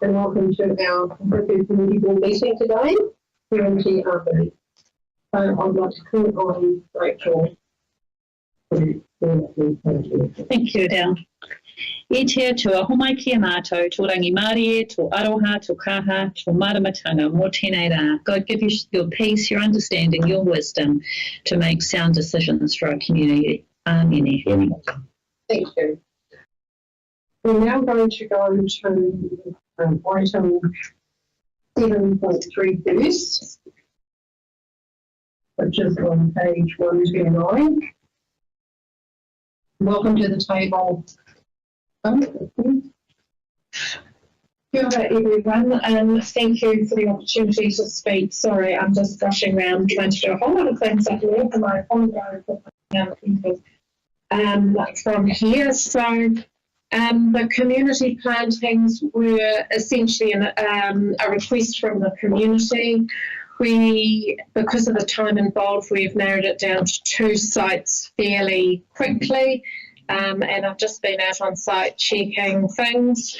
and welcome to our community board meeting today here in TRB. So I'd like to call on Rachel. Thank you, Adele. E te atua, homai ki a mātou, tō rangi Māori e, tō aroha, tō kaha, tō maramatanga, mō tēnei rā. God give you your peace, your understanding, your wisdom to make sound decisions for our community. Amen. Thank you. We're now going to go to item 7.3 first, which is on page 129. Welcome to the table. Kia ora everyone, and thank you for the opportunity to speak. Sorry, I'm just rushing around trying to do a whole lot of things up here, and I apologise for people from here. So the community plantings were essentially a request from the community. Because of the time involved, we've narrowed it down to 2 sites fairly quickly. And I've just been out on site checking things.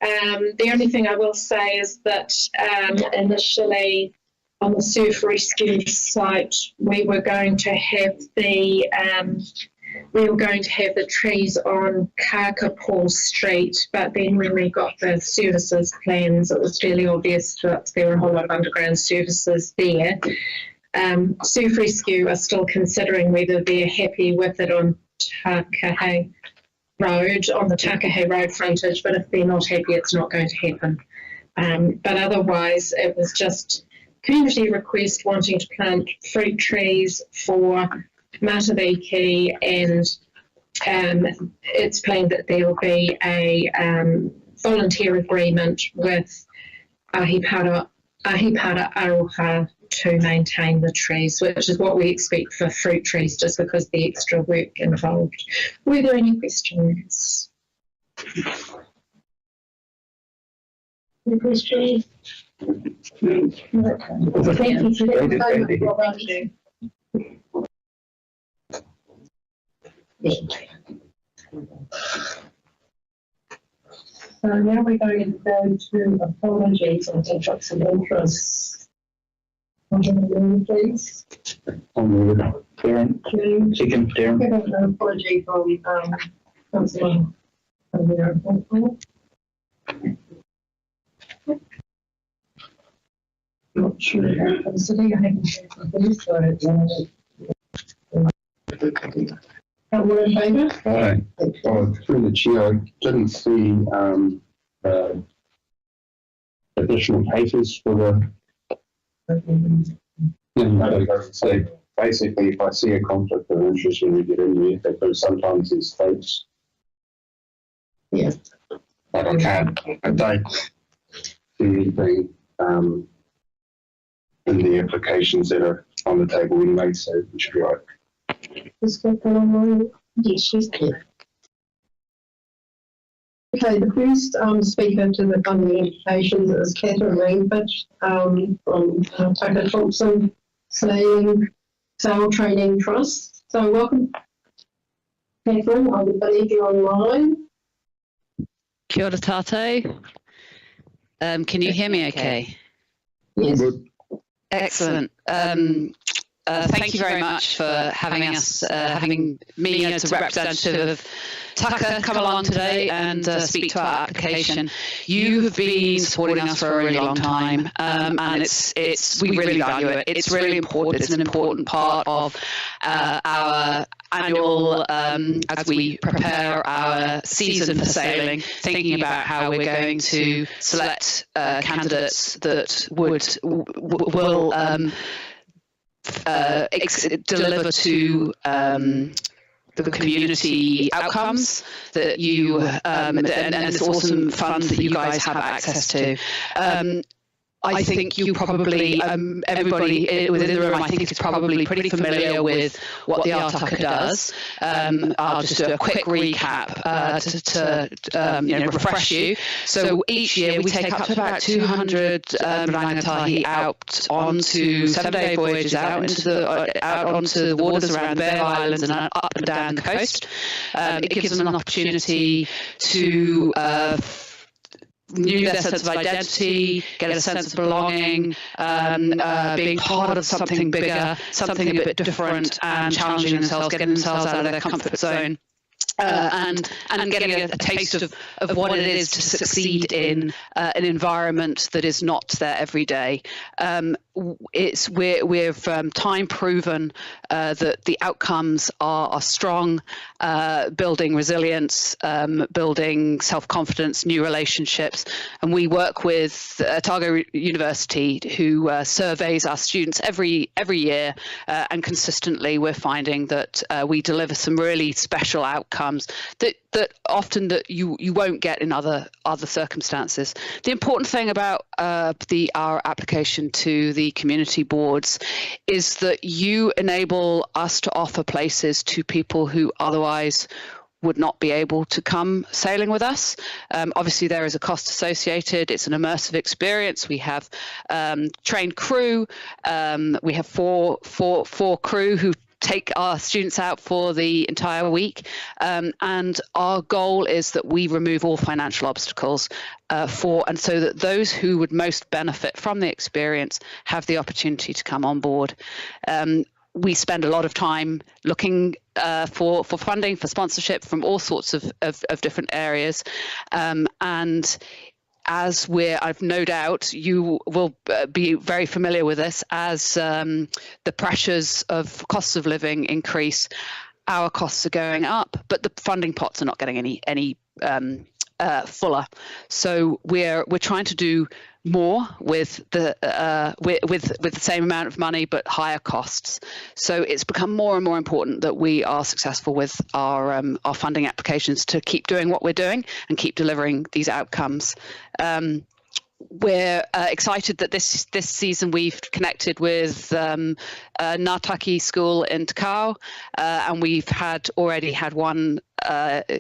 The only thing I will say is that initially on the surf rescue site, we were going to have the trees on Kakapo Street, but then when we got the services plans, it was fairly obvious that there were a whole lot of underground services there. Surf Rescue are still considering whether they're happy with it on Takahe Road, on the Takahe Road frontage, but if they're not happy, it's not going to happen. But otherwise, it was just community request wanting to plant fruit trees for Matabiki, and it's planned that there will be a volunteer agreement with Ahipara Aroha to maintain the trees, which is what we expect for fruit trees, just because the extra work involved. Were there any questions? Any questions? Thank you for that. So now we're going to go to apologies and conflicts of interest. Please. Darren. Second, Darren. We have an apology from Councillor. Not sure I'm sitting. I haven't checked the police, so we're in favour? Aye. Through the chair, I didn't see additional cases for the. So basically, if I see a conflict of interest when we get in there, because sometimes there's folks. Yeah. But I don't see anything in the applications that are on the table anyway, so we should be right. Yes, she's clear. Okay, the first speaker to the funding applications is Catherine Rainfitch from Tucker Thompson Sale Training Trust. So welcome, Catherine. I believe you're online. Kia ora tātou. Can you hear me okay? Yes. Excellent. Thank you very much for having us, having me as a representative of Tucker come along today and speak to our application. You have been supporting us for a really long time, and we really value it. It's really important. It's an important part of our annual, as we prepare our season for sailing, thinking about how we're going to select candidates that will deliver to the community outcomes that you and this awesome fund that you guys have access to. I think you probably, everybody within the room, I think is probably pretty familiar with what the Tucker does. I'll just do a quick recap to refresh you. So each year we take up to about 200 rangatahi out onto 7-day voyages out onto the waters around the Bear Islands and up and down the coast. It gives them an opportunity to renew their sense of identity, get a sense of belonging, being part of something bigger, something a bit different, and challenging themselves, getting themselves out of their comfort zone. And getting a taste of what it is to succeed in an environment that is not there every day. We've time proven that the outcomes are strong, building resilience, building self-confidence, new relationships. And we work with Otago University, who surveys our students every year, and consistently we're finding that we deliver some really special outcomes that often that you won't get in other circumstances. The important thing about our application to the community boards is that you enable us to offer places to people who otherwise would not be able to come sailing with us. Obviously, there is a cost associated. It's an immersive experience. We have trained crew. We have four crew who take our students out for the entire week, and our goal is that we remove all financial obstacles and so that those who would most benefit from the experience have the opportunity to come on board. We spend a lot of time looking for funding, for sponsorship from all sorts of different areas, and as I've no doubt you will be very familiar with this, as the pressures of costs of living increase, our costs are going up, but the funding pots are not getting any fuller. So we're trying to do more with the same amount of money but higher costs. So it's become more and more important that we are successful with our funding applications to keep doing what we're doing and keep delivering these outcomes. We're excited that this season we've connected with Ngātaki School in Takao, and we've already had one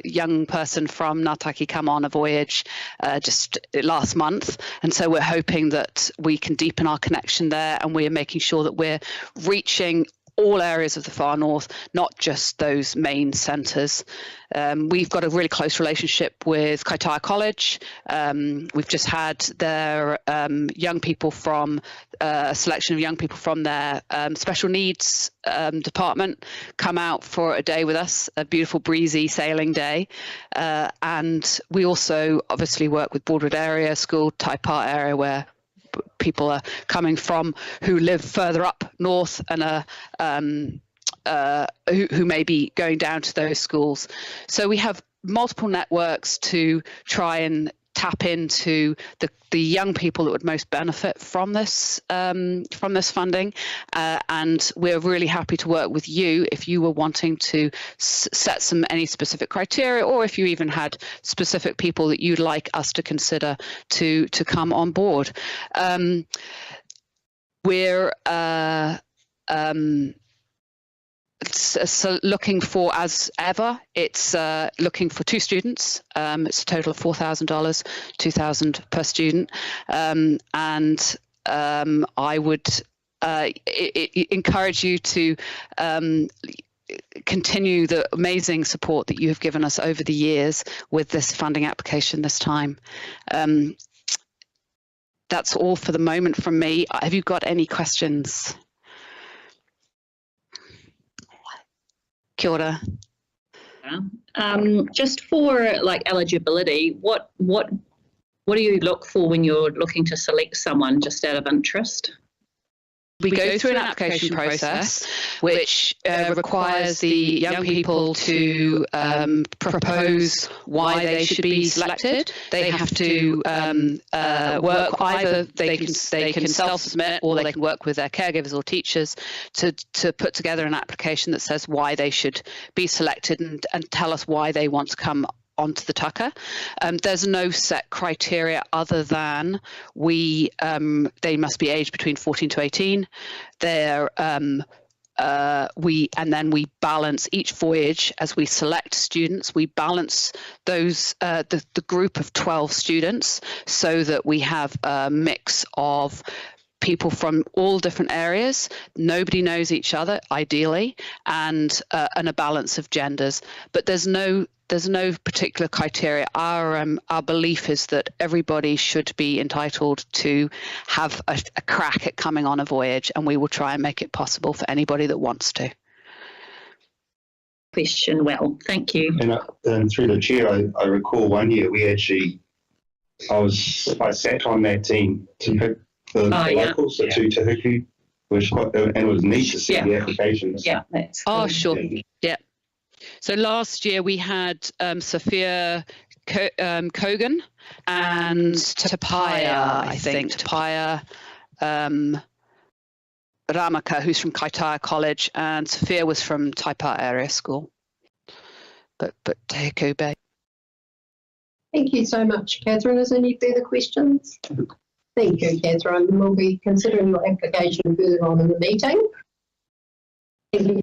young person from Ngātaki come on a voyage just last month, and so we're hoping that we can deepen our connection there, and we're making sure that we're reaching all areas of the far north, not just those main centres. We've got a really close relationship with Kaitaia College. We've just had their young people from a selection of young people from their special needs department come out for a day with us, a beautiful breezy sailing day. And we also obviously work with Broadwood Area School, Taipa area, where people are coming from who live further up north and who may be going down to those schools. So we have multiple networks to try and tap into the young people that would most benefit from this funding, and we're really happy to work with you if you were wanting to set any specific criteria, or if you even had specific people that you'd like us to consider to come on board. We're so looking for, as ever, it's looking for 2 students. It's a total of $4,000, $2,000 per student, and I would encourage you to continue the amazing support that you have given us over the years with this funding application this time. That's all for the moment from me. Have you got any questions? Kia ora. Just for eligibility, what do you look for when you're looking to select someone, just out of interest? We go through an application process which requires the young people to propose why they should be selected. They have to work, either they can self-submit, or they can work with their caregivers or teachers to put together an application that says why they should be selected and tell us why they want to come onto the tucker. There's no set criteria other than they must be aged between 14 to 18. And then we balance each voyage as we select students. We balance those the group of 12 students so that we have a mix of people from all different areas. Nobody knows each other, ideally, and a balance of genders. But there's no particular criteria. Our belief is that everybody should be entitled to have a crack at coming on a voyage, and we will try and make it possible for anybody that wants to. Question well, thank you. And through the chair, I recall one year I sat on that team to pick the locals, the two to Hiku, which and it was neat to see the applications. Yeah, that's sure. Yeah. So last year we had Sophia Kogan and Tapaya, I think. Tapaya Ramaka, who's from Kaitaia College, and Sophia was from Taipa Area School. But Te Hiku Bay. Thank you so much, Catherine. Is there any further questions? Thank you, Catherine. We'll be considering your application further on in the meeting. Thank you.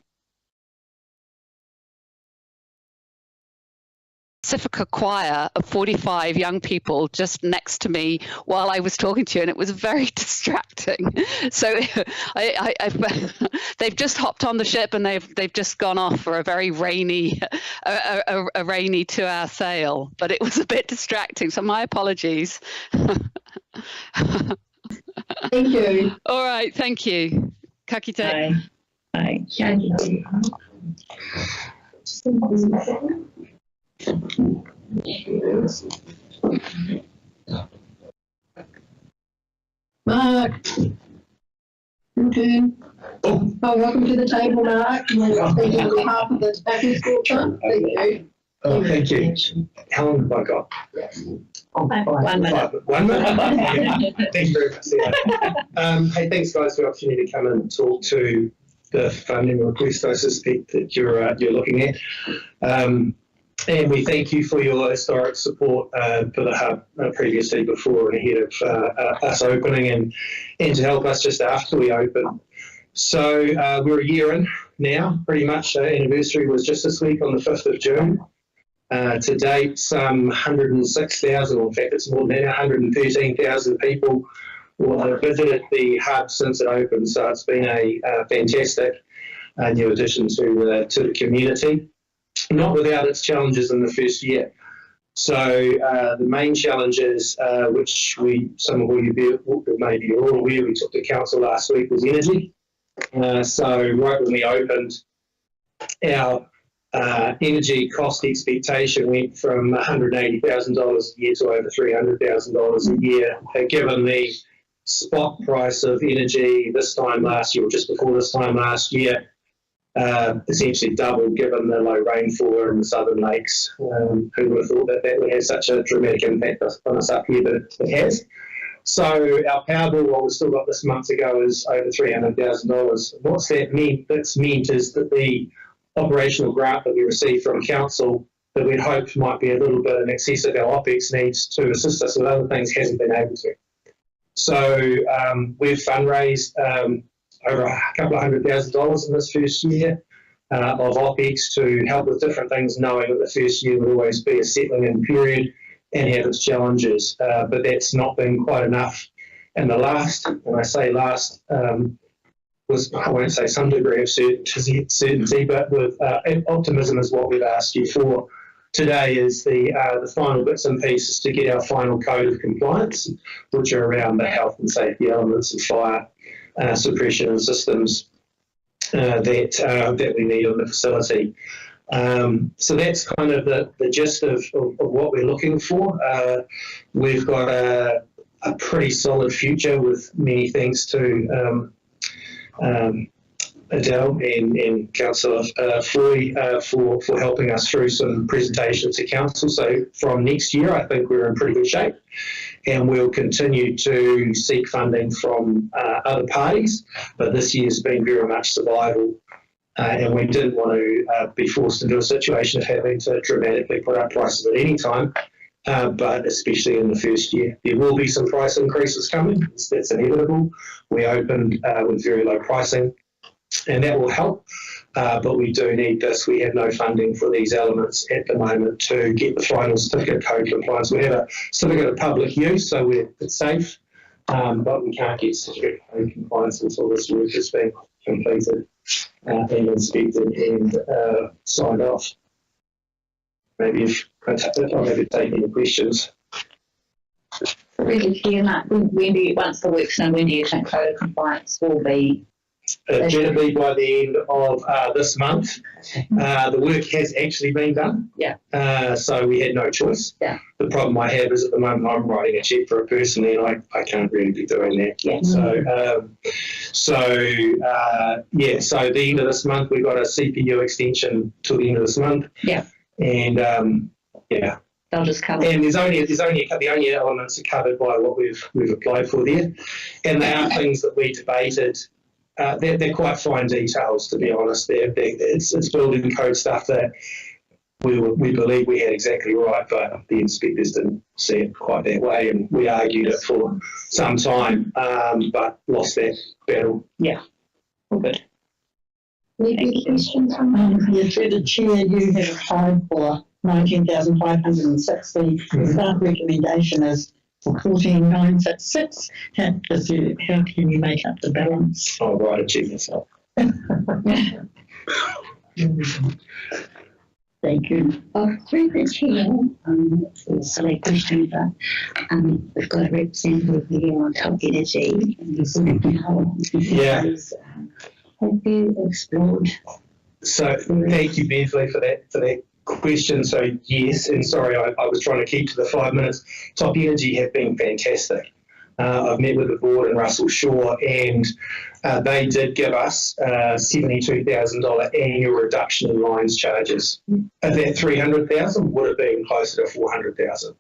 Pacifica choir of 45 young people just next to me while I was talking to you, and it was very distracting. So they've just hopped on the ship and they've just gone off for a very rainy a rainy 2-hour sail, but it was a bit distracting, so my apologies. Thank you. All right, thank you. Ka kite. Bye. Mark, your turn. Oh, welcome to the table, Mark. I'm speaking on behalf of the Tobacco School Fund. Thank you. Oh, thank you. How long have I got? 1 minute. 1 minute? Thank you very much. Hey, thanks guys for the opportunity to come and talk to the funding request I suspect that you're looking at. And we thank you for your historic support for the hub previously, before and ahead of us opening, and to help us just after we open. So we're a year in now, pretty much. Our anniversary was just this week on the 5th of June. To date, some 106,000, in fact it's more than that, 113,000 people have visited the hub since it opened. So it's been a fantastic new addition to the community. Not without its challenges in the first year. So the main challenges, which some of you maybe are all aware, we took to council last week, was energy. So right when we opened, our energy cost expectation went from $180,000 a year to over $300,000 a year, given the spot price of energy this time last year, or just before this time last year. Essentially doubled, given the low rainfall in the southern lakes. Who would have thought that would have such a dramatic impact on us up here, but it has. So our power bill, what we still got this month to go, is over $300,000. What's that meant? That's meant is that the operational grant that we received from council, that we'd hoped might be a little bit in excess of our OPEX needs to assist us with other things, hasn't been able to. So we've fundraised over a couple of $100,000 in this first year of OPEX to help with different things, knowing that the first year would always be a settling in period and have its challenges. But that's not been quite enough. And the last, and I say last, was, I won't say some degree of certainty, but with optimism is what we've asked you for today, is the final bits and pieces to get our final code of compliance, which are around the health and safety elements of fire suppression and systems that we need on the facility. So that's kind of the gist of what we're looking for. We've got a pretty solid future, with many thanks to Adele and Councillor Foy for helping us through some presentations to council. So from next year, I think we're in pretty good shape, and we'll continue to seek funding from other parties. But this year's been very much survival, and we didn't want to be forced into a situation of having to dramatically put up prices at any time. But especially in the first year, there will be some price increases coming. That's inevitable. We opened with very low pricing, and that will help. But we do need this. We have no funding for these elements at the moment to get the final certificate code compliance. We have a certificate of public use, so it's safe. but we can't get certificate of compliance until this work has been completed and inspected and signed off. Maybe if I'll maybe take any questions. Really clear, Mark. When do you, once the work's done, when do you think code of compliance will be? It's going to be by the end of this month. The work has actually been done. Yeah. So we had no choice. Yeah. The problem I have is at the moment I'm writing a cheque for it personally and I can't really be doing that. Yeah. So the end of this month we've got a CPU extension till the end of this month. Yeah. And They'll just cover. and the only elements are covered by what we've applied for there, and they are things that we debated. They're quite fine details, to be honest. It's building code stuff that we believe we had exactly right, but the inspectors didn't see it quite that way, and we argued it for some time, but lost that battle. Yeah. All good. Any questions? Through the chair, you have applied for 19,560. The staff recommendation is 14,966. How can you make up the balance? I'll write a cheque myself. Thank you. Through the chair, it's a silly question, but we've got a representative here on Top Energy, and he's Yeah. Have you explored? So thank you, Beverly, for that question. So yes, and sorry, I was trying to keep to the 5 minutes. Top Energy have been fantastic. I've met with the board and Russell Shaw, and they did give us $72,000 annual reduction in lines charges. That $300,000 would have been closer to $400,000,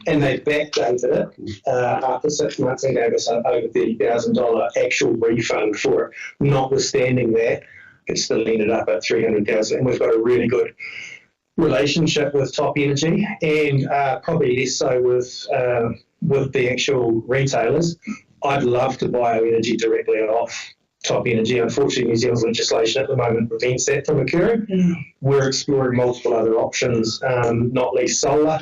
and they backdated it after 6 months and gave us an over $30,000 actual refund for it. Notwithstanding that, it still ended up at $300,000, and we've got a really good relationship with Top Energy, and probably less so with the actual retailers. I'd love to buy our energy directly off Top Energy. Unfortunately, New Zealand's legislation at the moment prevents that from occurring. We're exploring multiple other options, not least solar.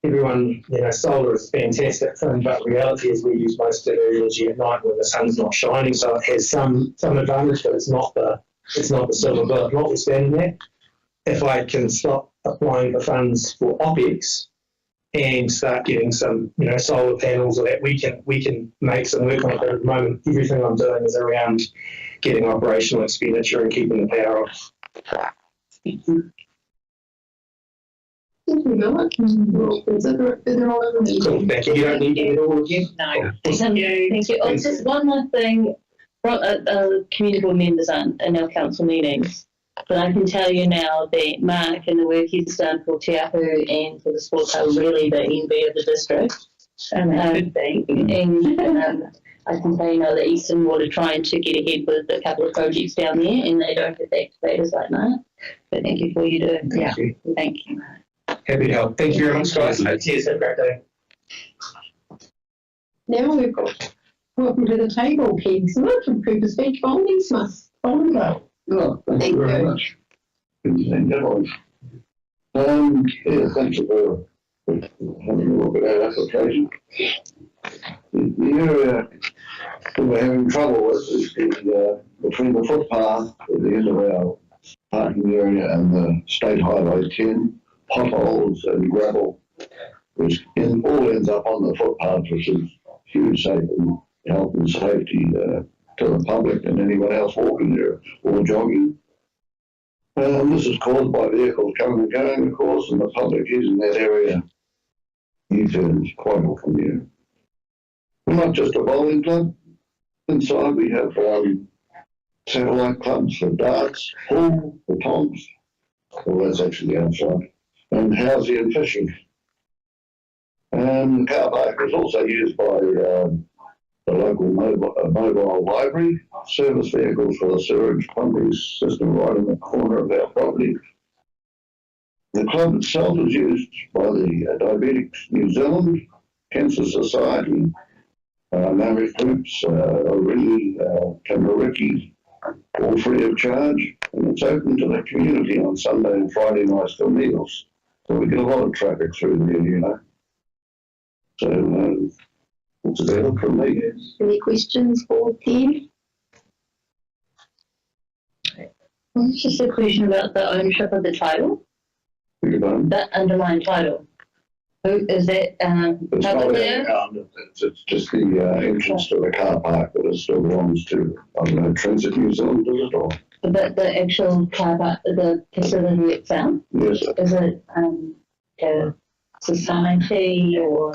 Everyone, solar is a fantastic thing, but reality is we use most of our energy at night when the sun's not shining, so it has some advantage, but it's not the silver bullet. Notwithstanding that, if I can stop applying the funds for OPEX and start getting some, solar panels or that, we can make some work on it. But at the moment, everything I'm doing is around getting operational expenditure and keeping the power off. Thank you very much. We'll consider it further on. Cool, thank you. You don't need to get it all again? No. Thank you. Oh, just one more thing. Community board members aren't in our council meetings, but I can tell you now that Mark and the work he's done for Te Ahu and for the sports are really the envy of the district. And I can tell you now that Eastern Water trying to get ahead with a couple of projects down there, and they don't get the activators like Mark. But thank you for you doing. Thank you. Thank you. Happy to help. Thank you very much, guys. Cheers. Have a great day. Now we've got welcome to the table, Ken Smith from Cooper's Beach, Bonding Smith. Thank Thank you very much. Thank you for having a look at our application. The area that we're having trouble with is between the footpath at the end of our parking area and the State Highway 10, potholes and gravel, which all ends up on the footpath, which is huge health and safety to the public and anyone else walking there or jogging. This is caused by vehicles coming and going, of course, and the public using that area U-turns quite often here. We're not just a bowling club. Inside we have satellite clubs for darts, pool, for tongs. Well, that's actually outside. And housing and fishing. And the car park is also used by the local mobile library, service vehicles for the sewage pumping system right in the corner of our property. The club itself is used by the Diabetics New Zealand, Cancer Society, Maori Hoops, Orili, Tamariki, all free of charge, and it's open to the community on Sunday and Friday nights for meals. So we get a lot of traffic through there, So It's about it from me. Any questions for Ken? It's just a question about the ownership of the title, the underlying title. Who is that? It's not public our there? account, it's just the entrance to the car park that it still belongs to, I don't know, Transit New Zealand, is it, or? The actual car park, the facility itself, Yes, is it a society or?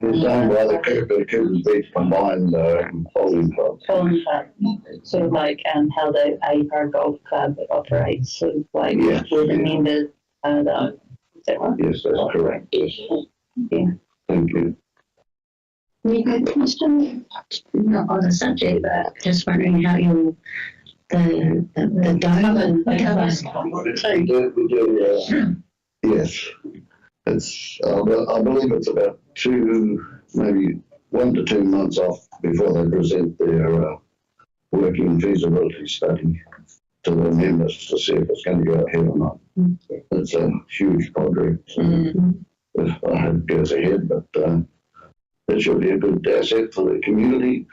it's owned by the Cooper's Beach Combined Holding Club. Golf club, sort of like how the APAR Golf Club operates, sort of like Yeah. where the members are the, is that right? Yes, that's correct, yes. Yeah. Thank you. Any other questions? Not on the subject, but just wondering how you, the dome. We do, yes. It's, I believe it's about maybe 1 to 2 months off before they present their working feasibility study to the members to see if it's going to go ahead or not. It's a huge project. So I hope it goes ahead, but it should be a good asset for the community.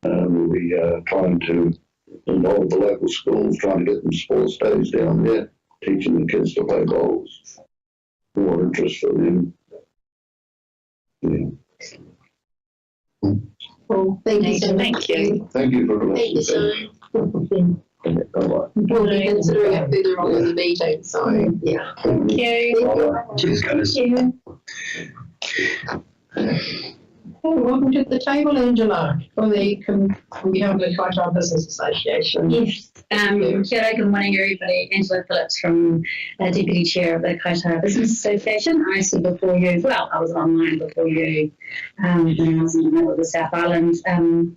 We are trying to involve the local schools, trying to get them sports days down there, teaching the kids to play bowls. More interest for them. Yeah. Well, thank you so much. Thank you. Thank you for Thank you, listening. so Bye-bye. we'll be considering it further on in the meeting, so, yeah. Thank you. Bye-bye. Cheers, guys. Okay, welcome to the table, Angela, on behalf of the Kaitaia Business Association. Yes, kia ora, good morning everybody. Angela Phillips from Deputy Chair of the Kaitaia Business Association. I stood before you, well, I was online before you when I was in the middle of the South Island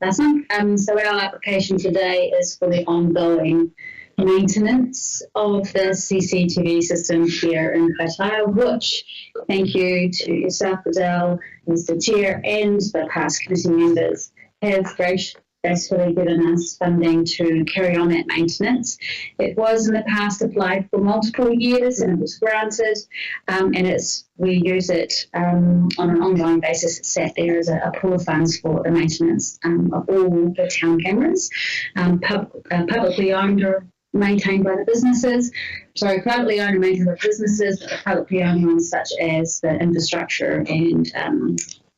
last month. So our application today is for the ongoing maintenance of the CCTV system here in Kaitaia, which, thank you to yourself, Adele, Mr. Chair, and the past committee members, have gracefully given us funding to carry on that maintenance. It was in the past applied for multiple years and it was granted, and we use it on an ongoing basis. It's sat there as a pool of funds for the maintenance of all the town cameras, publicly owned or maintained by the businesses. Sorry, privately owned and maintained by businesses, but the publicly owned ones such as the infrastructure and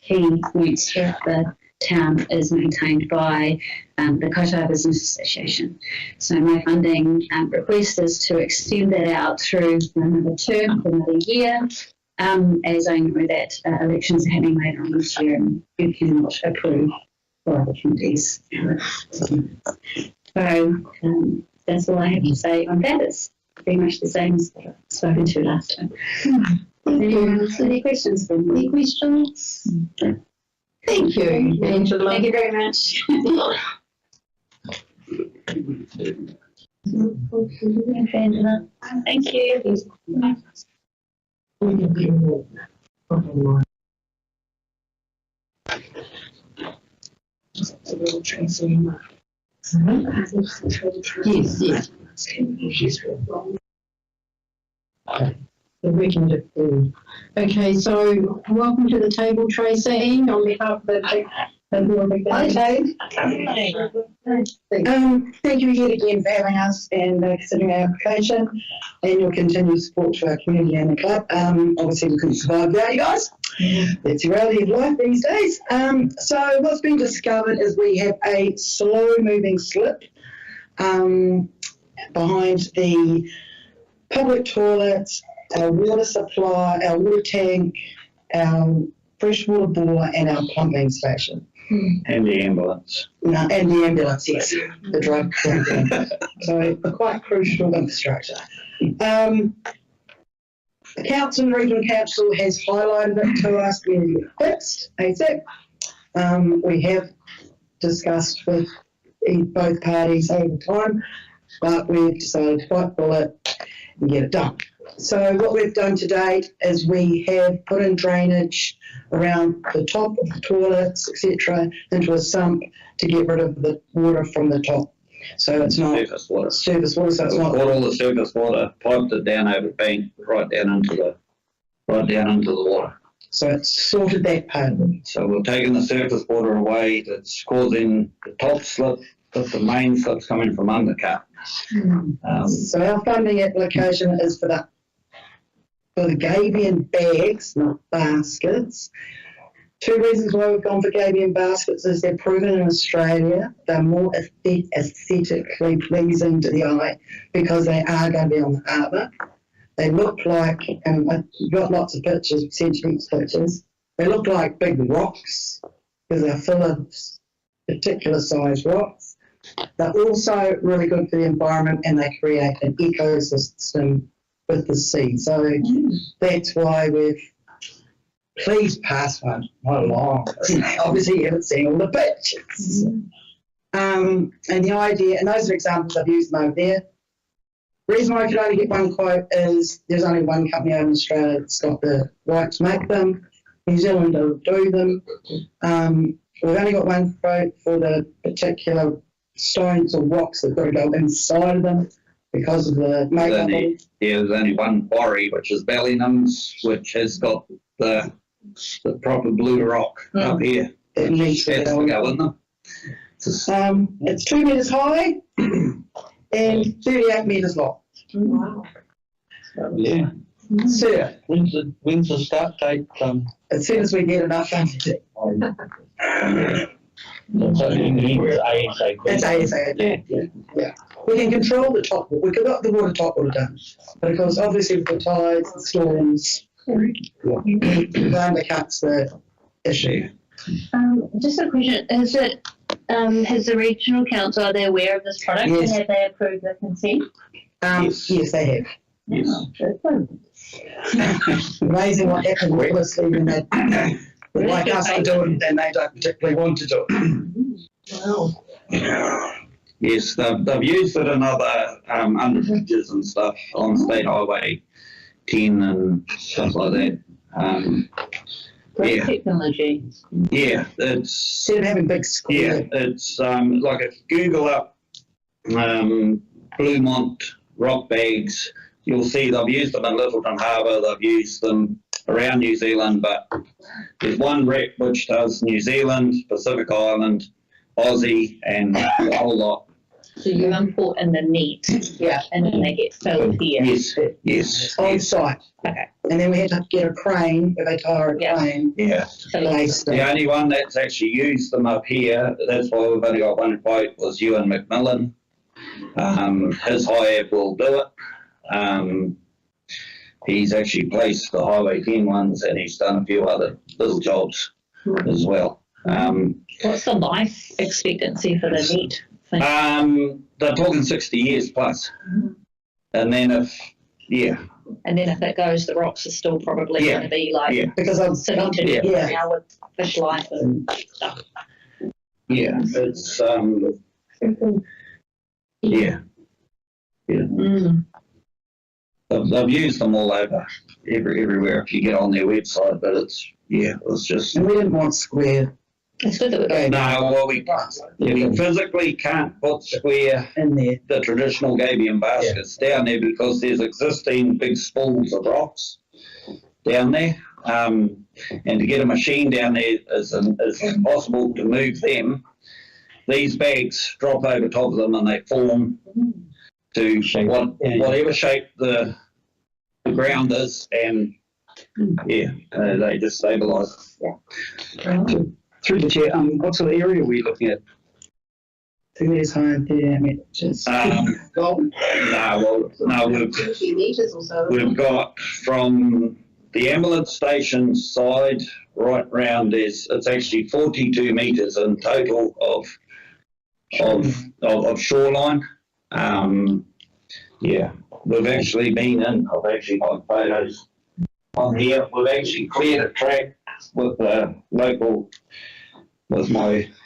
key points throughout the town is maintained by the Kaitaia Business Association. So my funding request is to extend that out through another term for another year, as I know that elections are happening later on this year and you cannot approve for other committees. So that's all I have to say on that. It's pretty much the same as what I've spoken to last time. Any questions for me? Any questions? Thank you, Angela. Thank you very much. Thanks, Angela. Thank you. Yes, yes. We can do. Okay, so welcome to the table, Tracy, on behalf of the Hi, Dave. Thank you yet again for having us and considering our application and your continued support to our community and the club. Obviously, we couldn't survive without you guys. It's the reality of life these days. So what's been discovered is we have a slow-moving slip behind the public toilets, our water supply, our water tank, our freshwater bore, and our pumping station. And the ambulance. No, and the ambulance, yes, the drug. So quite crucial infrastructure. The council, the regional council has highlighted it to us when we get fixed, ASAP. We have discussed with both parties over time, but we've decided to fight for it and get it done. So what we've done to date is we have put in drainage around the top of the toilets, etc., into a sump to get rid of the water from the top. So it's not Surface water. surface water, so it's We not. brought all the surface water, piped it down over the bank, right down into the water. So it's sorted that part of it. So we're taking the surface water away that's causing the top slip, but the main slip's coming from undercut. So our funding application is for the Gabion bags, not baskets. 2 reasons why we've gone for Gabion baskets is they're proven in Australia. They're more aesthetically pleasing to the eye because they are going to be on the harbour. They look like, and I've got lots of pictures, sentiment pictures. They look like big rocks because they're full of particular size rocks. They're also really good for the environment and they create an ecosystem with the sea. So that's why we've, please pass one along. Obviously you haven't seen all the pictures. And the idea, and those are examples I've used them over there. The reason why I could only get one quote is there's only one company over in Australia that's got the right to make them. New Zealand will do them. We've only got one quote for the particular stones or rocks that got to go inside of them because of the makeup. There's only one quarry, which is Bellingham's, which has got the proper blue rock up here. It needs to That's go the go, isn't it? It's 2 metres high and 38 metres long. Wow. Yeah. Sir, When's the start date? as soon as we get enough funding. It's ASA. Yeah. We can control the top. We can got the water top water done, but of course, obviously with the tides, the storms, it undercuts the issue. Just a question, is it, has the regional council, are they aware of this product? Yes. And have they approved the consent? Yes, they have. Yes. Amazing what happens honestly when they would like us to do it and they don't particularly want to do it. Wow. Yes, they've used it in other underbridges and stuff on State Highway 10 and stuff like that. Great Yeah. technology. Yeah, it's Instead of having big square. it's like if you Google up Bluemont rock bags, you'll see they've used them in Littleton Harbour, they've used them around New Zealand, but there's one rep which does New Zealand, Pacific Island, Aussie, and a whole lot. So you import in the net, Yeah. and then they get filled here. Yes. On site. Okay. And then we had to get a crane, if they tire a Yeah. crane, Yeah. place them. The only one that's actually used them up here, that's why we've only got one quote, was Ewan McMillan. His high-ab will do it. He's actually placed the Highway 10 ones and he's done a few other little jobs as well. What's the life expectancy for the net? They're talking 60 years plus. And then And then if it goes, the rocks are still probably Yeah. going to be like Yeah. Because I'm cemented Yeah. now with fish life and stuff. it's, Mm. they've used them all over, everywhere if you get on their website, but it's just, and we didn't want square It's good that we're going. no, well, we physically can't put square in there. the traditional Gabion baskets down there because there's existing big spools of rocks down there. And to get a machine down there is impossible to move them. These bags drop over top of them and they form to whatever shape the ground is, and they just stabilise. Through the chair, what sort of area are we looking at? 2 metres high and 38 metres. We've got from the ambulance station side right round it's actually 42 metres in total of shoreline. We've actually been in, I've actually got photos on here. We've actually cleared a track with my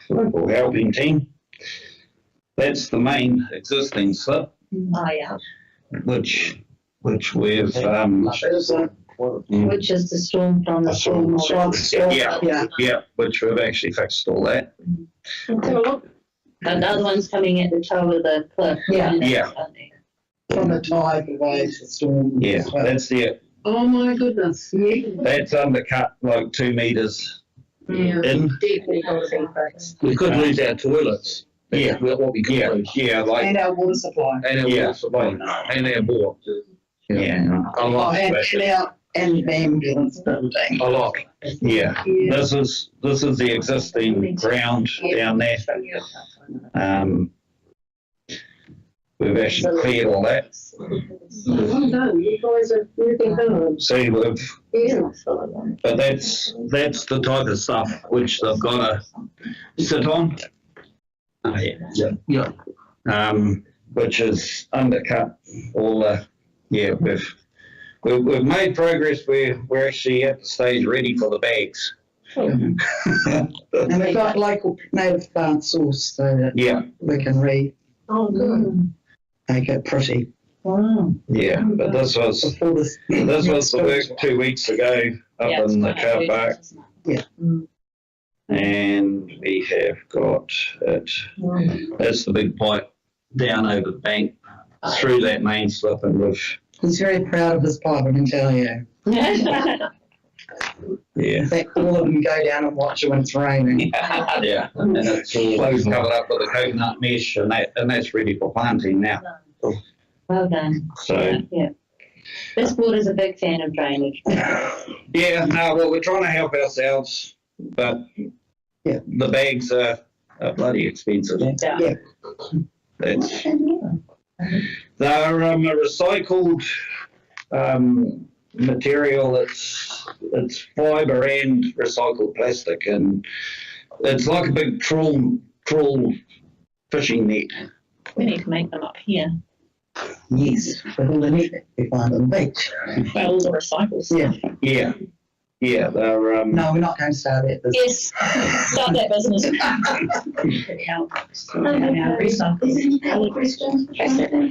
local helping team. That's the main existing slip, Oh, yeah. which we've Which is the storm from the storm. which we've actually fixed all that. And the other one's coming at the toe of the cliff. Yeah. Yeah. From the tide, the waves, the storm. Yeah, that's the Oh my goodness. Yeah. That's undercut like 2 metres Yeah. in. Definitely hold it. We could lose our toilets. Yeah. What we could lose. Yeah, like, And our water supply. And our Yeah. water supply, and our bore. yeah, a Oh, lot. and the ambulance building. A lot. Yeah, this is the existing ground down there. We've actually cleared all that. Well done. You guys are working hard. See, Yeah. but that's the type of stuff which they've got to sit on. Yeah. Which is undercut all the, we've made progress. We're actually at the stage ready for the bags. And we've got local native plant source so that Yeah, we can Oh, good. make it pretty. Wow. yeah, but this was Before this. the work 2 weeks ago up Yeah, it's in the quite car huge, park. isn't it? And we have got it. That's the big pipe down over the bank through that main slip, and we've He's very proud of his pipe, I can tell you. In fact, all of them go down and watch it when it's raining. yeah, and it's all covered up with a coconut mesh, and that's ready for planting now. Well done. So Yeah. This board is a big fan of drainage. yeah, no, well, we're trying to help ourselves, but Yeah. the bags are bloody expensive. Yeah. That's, they're a recycled material. It's fibre and recycled plastic, and it's like a big trawl fishing net. We need to make them up here. Yes, with all the net that we find on the beach. Well, all the recycles. Yeah. Yeah, they're No, we're not going to start that business. Yes, start that business.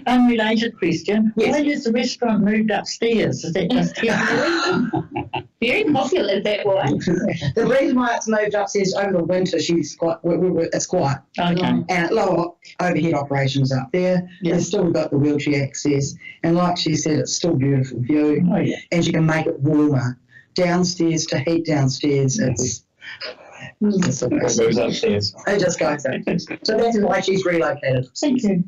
Unrelated question. Yes. Why has the restaurant moved upstairs? Is that just here? Very popular, is that why? The reason why it's moved upstairs over the winter, it's quiet. Okay. And lower overhead operations up there. They've still got the wheelchair access. And like she said, it's still beautiful view. Oh, yeah. And you can make it warmer. Downstairs to heat downstairs, it's goes upstairs. it just goes up. So that's why she's relocated. Thank you.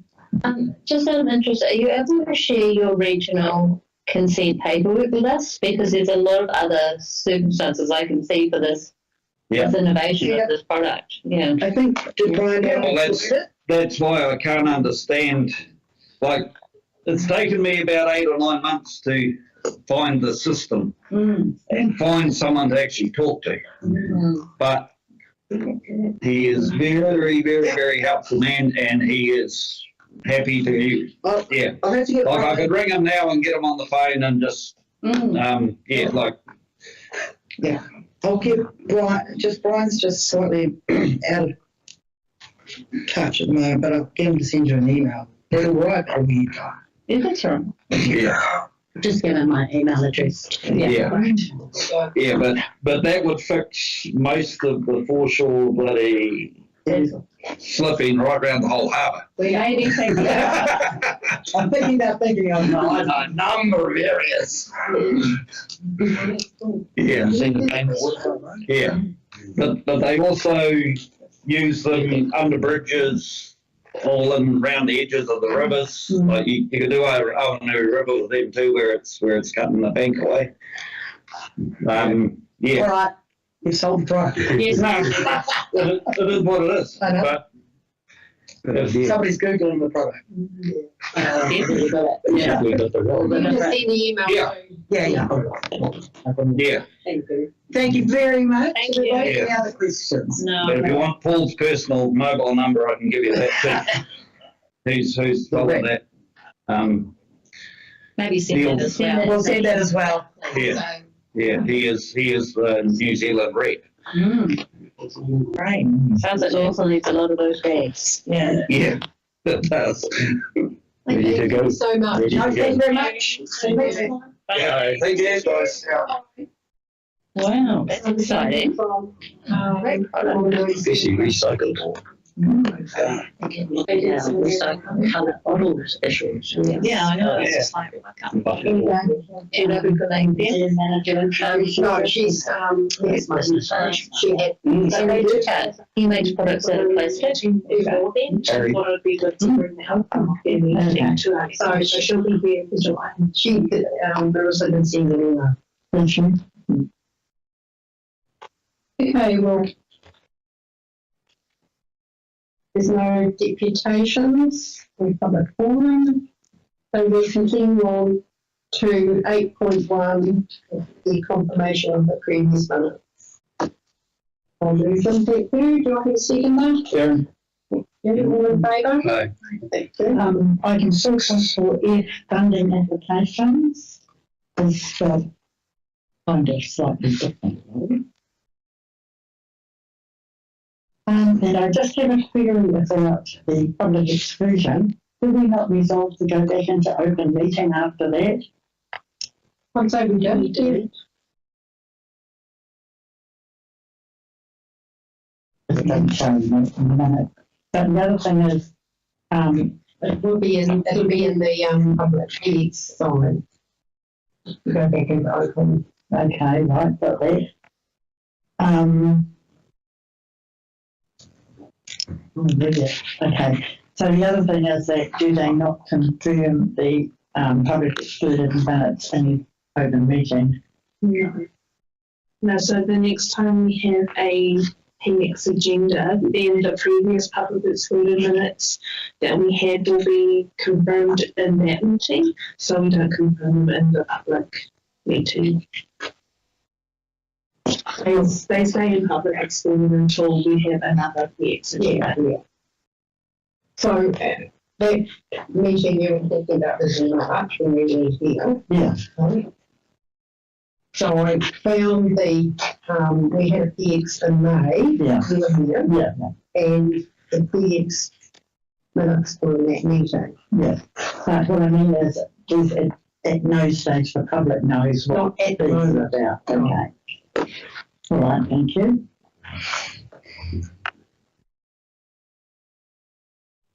Just out of interest, are you able to share your regional consent paperwork with us? Because there's a lot of other circumstances I can see for this, Yeah. this innovation Yeah. of this product. Yeah. I think, did Brian Well, that's why I can't understand. Like, it's taken me about 8 or 9 months to find the system and find someone to actually talk to. But he is very, very, very helpful man, and he is happy to. Yeah, I'll have to get like I Brian. could ring him now and get him on the phone and just like I'll get Brian, Brian's just slightly out of touch at the moment, but I'll get him to send you an email. They're all right, are we? Yeah, that's right. yeah. Just give him my email address. Yeah. But that would fix most of the foreshore bloody slipping right around the whole harbour. I'm thinking of a number of areas. Yeah. Yeah. But they also use them under bridges, all in around the edges of the rivers. Like you could do over Awanui River with them too, where it's cutting the bank away. Yeah. All right, you've sold the product. Yes, It is what it is. I know. But if- Somebody's Googling the product. definitely got it. yeah. You just send the email. Yeah. Yeah. Yeah. Thank you very much. Thank you. Any other questions? No. But if you want Paul's personal mobile number, I can give you that too. Who's following that? Maybe send that as well. We'll send that as well. Yeah. Yeah, he is the New Zealand rep. Great. Sounds like also needs a lot of those bags. Yeah. Yeah, it does. Thank you so much. No, thank you very much. Yeah, thank you guys. Wow, that's exciting. From, Especially recycled. Colour bottles issues. Yeah, I know. It's just like, No, she's, yes, my sister. She had. He makes products out of plastic. What would be good to bring out to us. So she'll be here for July. She, Marissa didn't see the email. Okay, well, there's no deputations, we public forum. So we'll continue on to 8.1, the confirmation of the previous minutes. I'll move them, thank you. Do I have a second there? All in favour? No. Thank you. Item 6 is for F funding applications. Is kind of slightly different. And I just have a query about the public exclusion. Did we not resolve to go back into open meeting after that? I'd say we did. It doesn't show in the minute. But the other thing is, It'll be in the public feeds side. Go back into open. okay, right, got that. Okay, so the other thing is that do they not confirm the public excluded minutes in open meeting? No. No, so the next time we have a PX agenda, then the previous public excluded minutes that we had will be confirmed in that meeting, so we don't confirm them in the public meeting. They stay in public excluded until we have another PX agenda. Yeah. So that meeting you were talking about is in March when we were here. Yeah. Right. So I found we had a PX in May. Yeah. We were here. Yeah. And the PX minutes were in that meeting. Yeah. But what I mean is at no stage the public knows what Not at the these are moment. about. Okay. All right, thank you.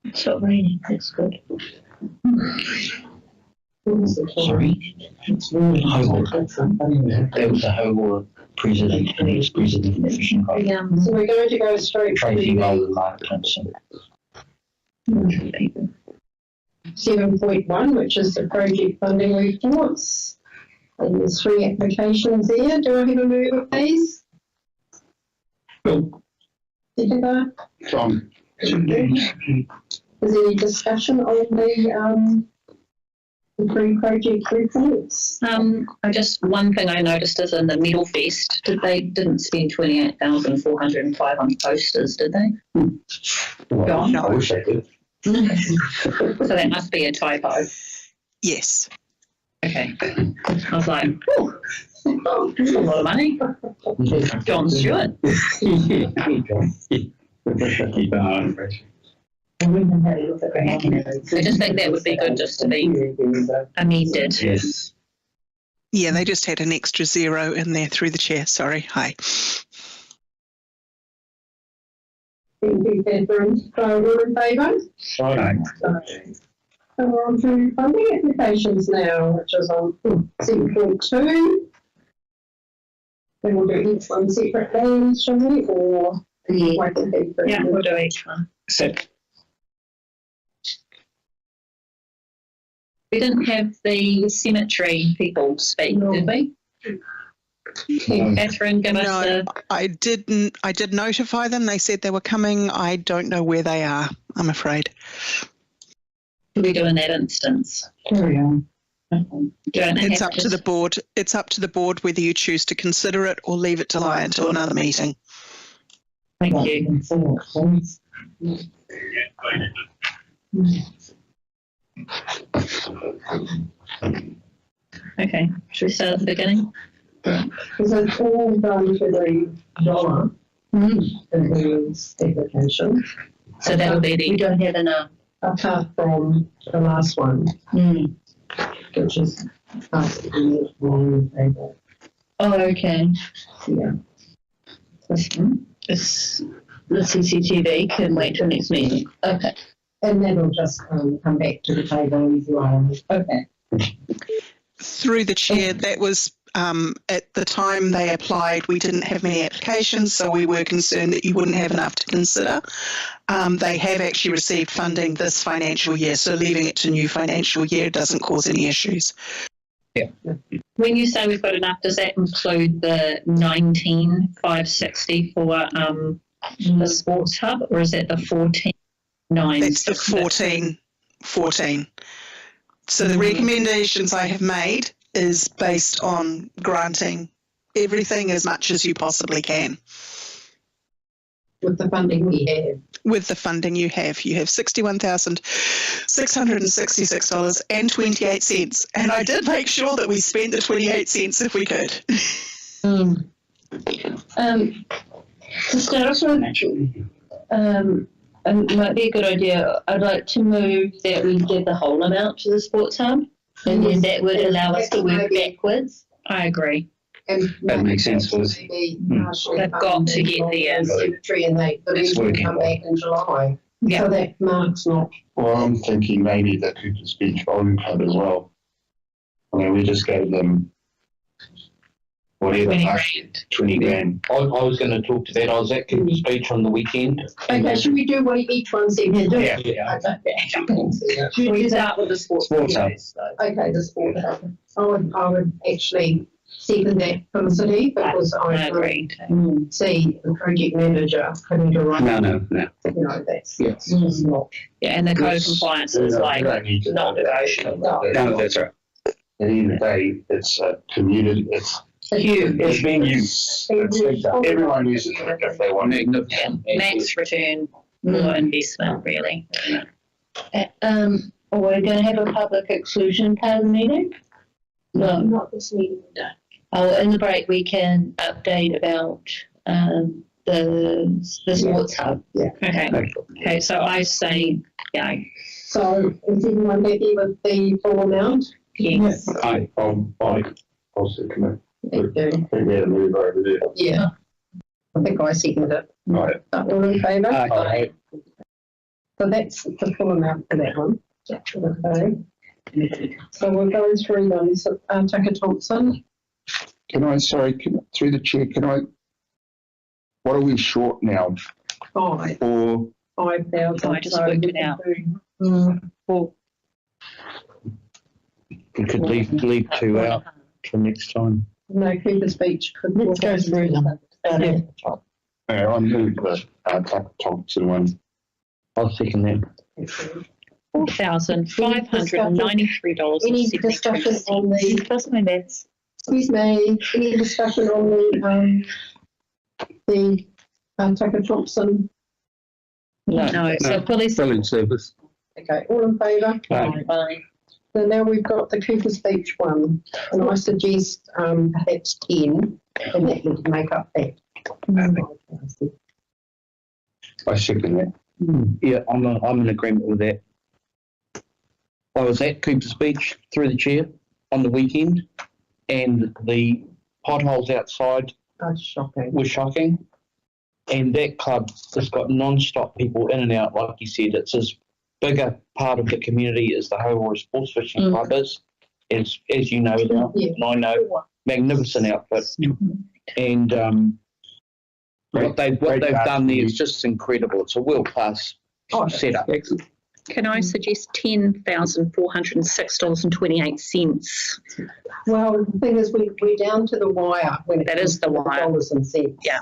It's not raining, that's good. Sorry. It's really There was a whole president and ex-president of Fishing Cove, So we're going to go straight Tracy to Roll and Mark Thompson. 7.1, which is the project funding reports. And there's 3 applications there. Do I have a mover, please? Bill. Seconder? John. Is there any discussion on the 3 project reports? One thing I noticed is in the Middle Fest, didn't spend 28,405 on posters, did they? Well, I wish I could. So that must be a typo. Yes. Okay. I was like, oh, that's a lot of money. John Stewart. Keep an eye on it. I just think that would be good just to be amended. Yes. Yeah, they just had an extra 0 in there through the chair. Sorry. Hi. Thank you, Catherine. So all in favour? Right. So we're on to funding applications now, which is on 7.2. Then we'll do each one separately, shall we? Or wait and see for Yeah, we'll do each one. We didn't have the cemetery people speak, did we? Catherine, give us No, I did notify them. They said they were coming. I don't know where they are, I'm afraid. what we do in that instance. Carry on. It's up to the board. It's up to the board whether you choose to consider it or leave it to lie until another meeting. Thank you. Okay, should we start at the beginning? Because it's all done to the dollar in these applications. So that'll be We the, don't have enough. Apart from the last one, which is the wrong table. Oh, okay. Yeah. this, the CCTV can wait till next meeting. Okay. And that'll just come back to the table as well. Okay. Through the chair, that was at the time they applied, we didn't have many applications, so we were concerned that you wouldn't have enough to consider. They have actually received funding this financial year, so leaving it to new financial year doesn't cause any issues. Yeah. When you say we've got enough, does that include the 19,560 for the sports hub, or is that the 14,960? That's the 14. So the recommendations I have made is based on granting everything as much as you possibly can. With the funding we have. With the funding you have $61,666.28, and I did make sure that we spent the 28 cents if we could. To start off with, it might be a good idea. I'd like to move that we give the whole amount to the sports hub, and then that would allow us to work backwards. I agree. And That makes sense. They've got to get there. Cemetery and they could even come back in July. Yeah. So that marks not. Well, I'm thinking maybe the Cooper's Beach Bowling Club as well. I mean, we just gave them whatever, 20 grand. I was going to talk to that. I was at Cooper's Beach on the weekend. Okay, should we do each one separately? Yeah. Should we start with the sports hub? Okay, the sports hub. I would actually second that, Felicity, because I agree. See the project manager having to write. No. You know, that's not. Yeah, and the code of compliance is like not negotiable. No, that's right. At the end of the day, it's a community, it's being used. Everyone uses it if they want it. Max return, more investment, really. We're going to have a public exclusion part of the meeting? No. Not this meeting. Oh, in the break we can update about the sports hub. Yeah. Okay, so I say go. So is everyone happy with the full amount? Yes. I'll second it. Thank you. I think we had a move over there. Yeah. I think I seconded it. Right. All in favour? Aye. So that's the full amount for that one. Okay. So we'll go through them. So, Tucker Thompson. Through the chair, what are we short now? 5,000. I just worked it out. We could leave 2 out for next time. No, Cooper's Beach. Let's go through them. I'm moving the Tucker Thompson one. I'll second that. $4,593. Any discussion on the, That's my maths. excuse me, any discussion on the Tucker Thompson? No, so police. Filling service. Okay, all in favour? Aye. So now we've got the Cooper's Beach one, and I suggest perhaps 10, and that would make up that. I second that. Yeah, I'm in agreement with that. I was at Cooper's Beach through the chair on the weekend, and the potholes outside That's shocking. were shocking. And that club has got non-stop people in and out, like you said. It's as big a part of the community as the Hawaii Sports Fishing Club is, as you know now, and I know. Magnificent outfit. And what they've done there is just incredible. It's a world-class setup. Can I suggest $10,406.28? Well, the thing is, we're down to the wire when That is the wire. dollars and cents. Yeah.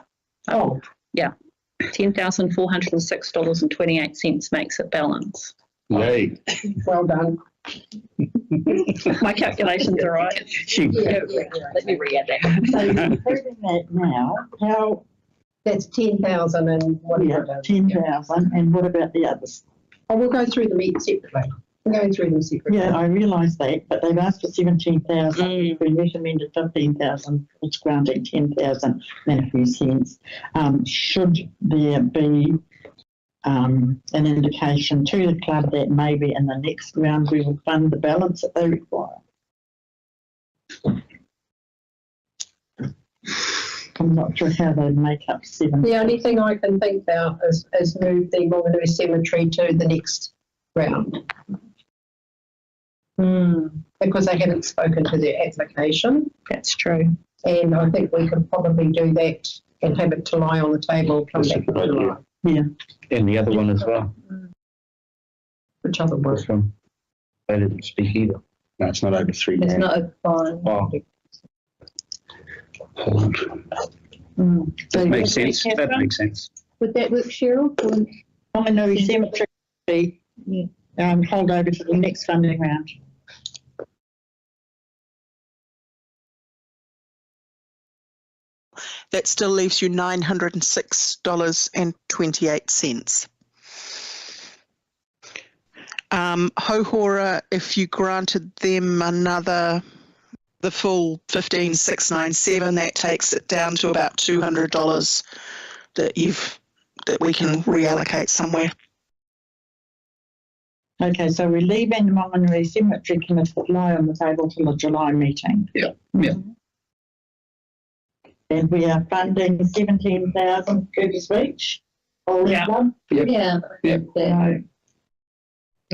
Oh, Yeah. $10,406.28 makes it balance. Yay. well done. My calculations are right. Let me re-add that. So you're proving that now, how, That's 10,000 and whatever. 10,000, and what about the others? Oh, we'll go through them separately. We're going through them separately. Yeah, I realise that, but they've asked for 17,000, we recommended 15,000, it's granting 10,000 and a few cents. Should there be an indication to the club that maybe in the next round we will fund the balance that they require? I'm not sure how they make up 7. The only thing I can think about is move the Monganui Cemetery to the next round. Because they haven't spoken to their application. That's true. And I think we could probably do that and have it to lie on the table, come That's a back in good July. idea. And the other one as well. Which other one? This one. They didn't speak either. No, it's not over 3 It's grand. not a fine. Wow. That makes sense. That makes sense. Would that work, Cheryl? Monganui Cemetery, hold over to the next funding round. That still leaves you $906.28. Hohora, if you granted them the full 15,697, that takes it down to about $200 that we can reallocate somewhere. Okay, so we're leaving the Monganui Cemetery Committee to lie on the table till the July meeting. Yeah. And we are funding 17,000 Kirby's Beach. All in one? Yeah. No.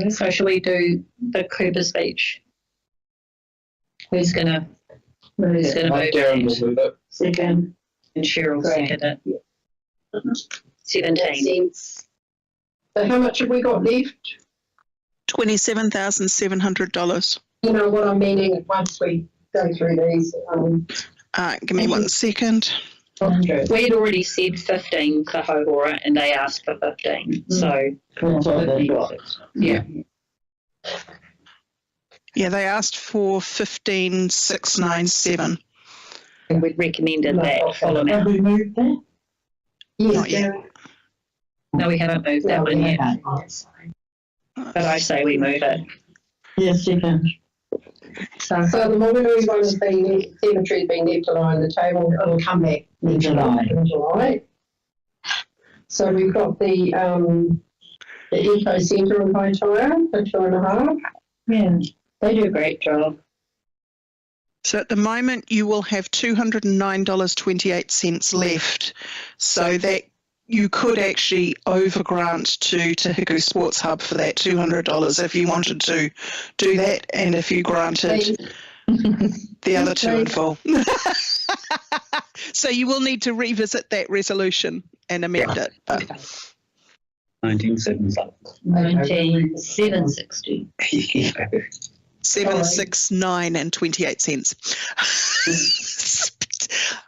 So shall we do the Cooper's Beach? Who's gonna move Darren it? will move it. Second. And Cheryl seconded it. 17. So how much have we got left? $27,700. You know what I'm meaning once we go through these. Give me 1 second. We'd already said 15 for Hohora and they asked for 15. So, That's all they got. yeah. Yeah, they asked for 15,697. And we'd recommended that full Have amount. we moved that? Not yet. No, we haven't moved that one yet. But I say we move it. Yes, second. So the Monganui one has been, cemetery's been left to lie on the table, it'll come back in July. So we've got the Eco Centre in Kaitaia for 2.5. Yeah, they do a great job. So at the moment, you will have $209.28 left. So that you could actually overgrant to Hiku Sports Hub for that $200 if you wanted to do that, and if you granted the other two in full. So you will need to revisit that resolution and amend it. But 19,760. 769 and 28 cents.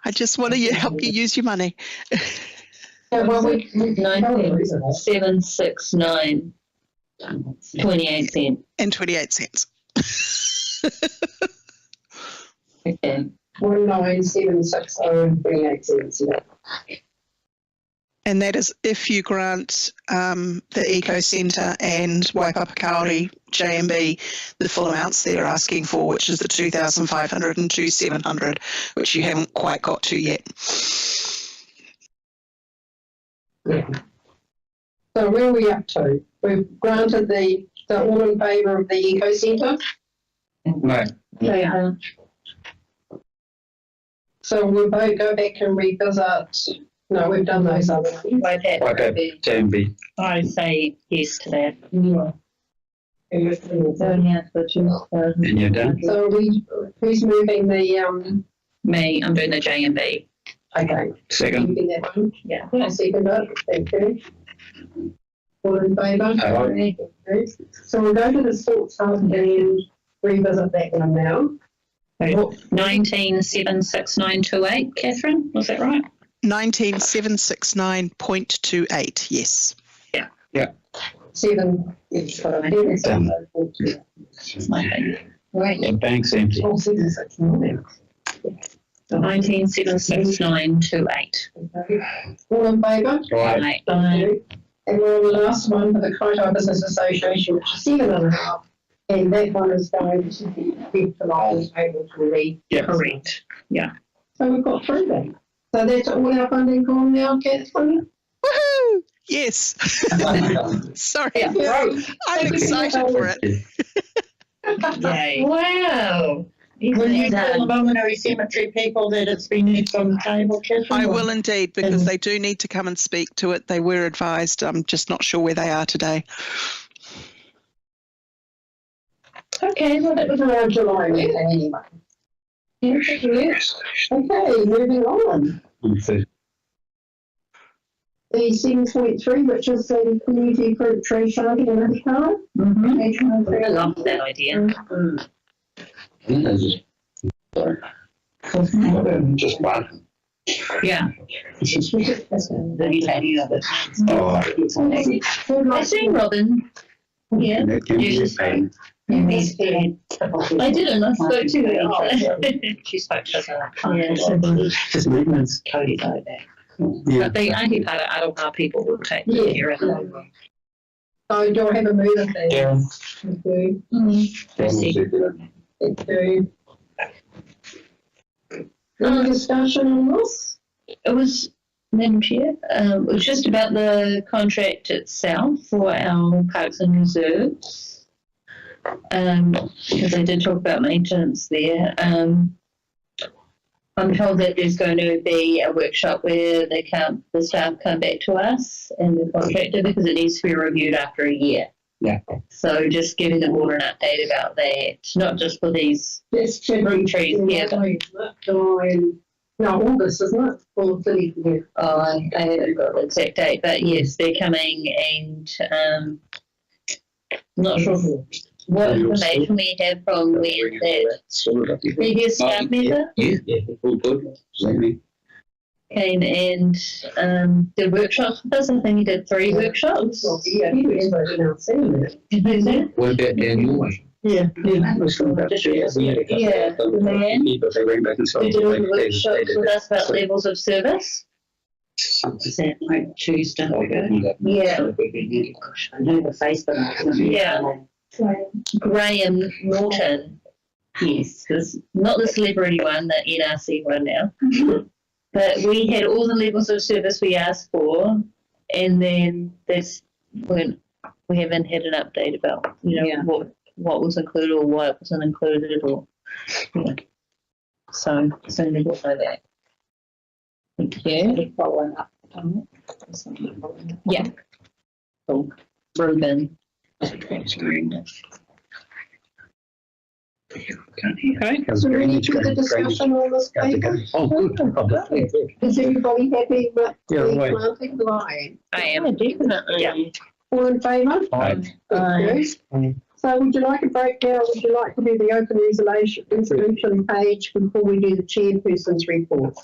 I just want to help you use your money. 19,769. 28 cents. And 28 cents. Okay. 19,760 and 28 cents. And that is if you grant the Eco Centre and Waipapa Kauri JMB the full amounts they're asking for, which is the 2,500 and 2,700, which you haven't quite got to yet. Yeah. So where are we up to? We've granted the all in favour of the Eco Centre. No. Yeah. So we'll both go back and revisit. No, we've done those other ones. Okay, JMB. I say yes to that. Yeah. So yeah, for 2,000. And you're done? So who's moving the Me, I'm doing the J&B. okay. Second. Moving that one. Yeah. I'll second it. Thank you. All in favour? Aye. Okay. So we'll go to the sports hub and revisit that one now. 19,76928, Catherine, was that right? 19,769.28, yes. Seven. It's my thing. Right. The bank's empty. Oh, 769. 19,76928. All in favour? Right. Thank you. And we're on the last one for the Kaitaia Business Association, which is 7.5. And that one is going to be able to read. Yeah. Correct. Yeah. So we've got through that. So that's all our funding gone now, Catherine? Woohoo! Yes. Sorry. Yeah. I'm excited for it. Yay. Wow. Will you tell the done. Monganui Cemetery people that it's been left on the table, Catherine? I or- will indeed, because they do need to come and speak to it. They were advised. I'm just not sure where they are today. Okay, well, that was around July meeting anyway. Okay, moving on. The 7.3, which is the community fruit tree planting in the car. I love that idea. Just one. Yeah. Have you had any of it? Oh, I've seen Robin. Yeah. that can be a pain. I didn't. I spoke to her. She spoke to her. Yeah. Just maintenance. Cody know that. Yeah. But the Ahipara Aroha people will take care of it. So do I have a mover there? Darren. Thank you. Thank you. Any discussion on this? It was, Madam Chair, it was just about the contract itself for our parks and reserves. Because they did talk about maintenance there. I'm told that there's going to be a workshop where the staff come back to us and the contractor, because it needs to be reviewed after a year. Yeah. So just giving them all an update about that, not just for these Yes, fruit trees, yeah, no, August, isn't it? For the year. I haven't got the exact date, but yes, they're coming, and not sure what information we have from when that previous staff member Yeah, all good. Same. came and did workshops with us. I think he did 3 workshops. Yeah, he was now seeing it. What about Daniel? Yeah. Yeah, the man who did all the workshops with us about levels of service. Was that like Tuesday? Yeah. Gosh, I know the face, but I can't Yeah. Graham Norton. Yes, because not the celebrity one, the NRC one now. But we had all the levels of service we asked for, and then we haven't had an update about, what was included or what wasn't included, or so soon we will know that. Thank you. Following up on it. Yeah. Cool. Ruben. Okay, so we need to the discussion on this paper. Oh, good. Is everybody happy with Yeah, the right. planting line? I am. Definitely. Yeah. All in favour? Aye. Thank you. So would you like a breakdown? Would you like to do the open resolution page before we do the chairperson's report?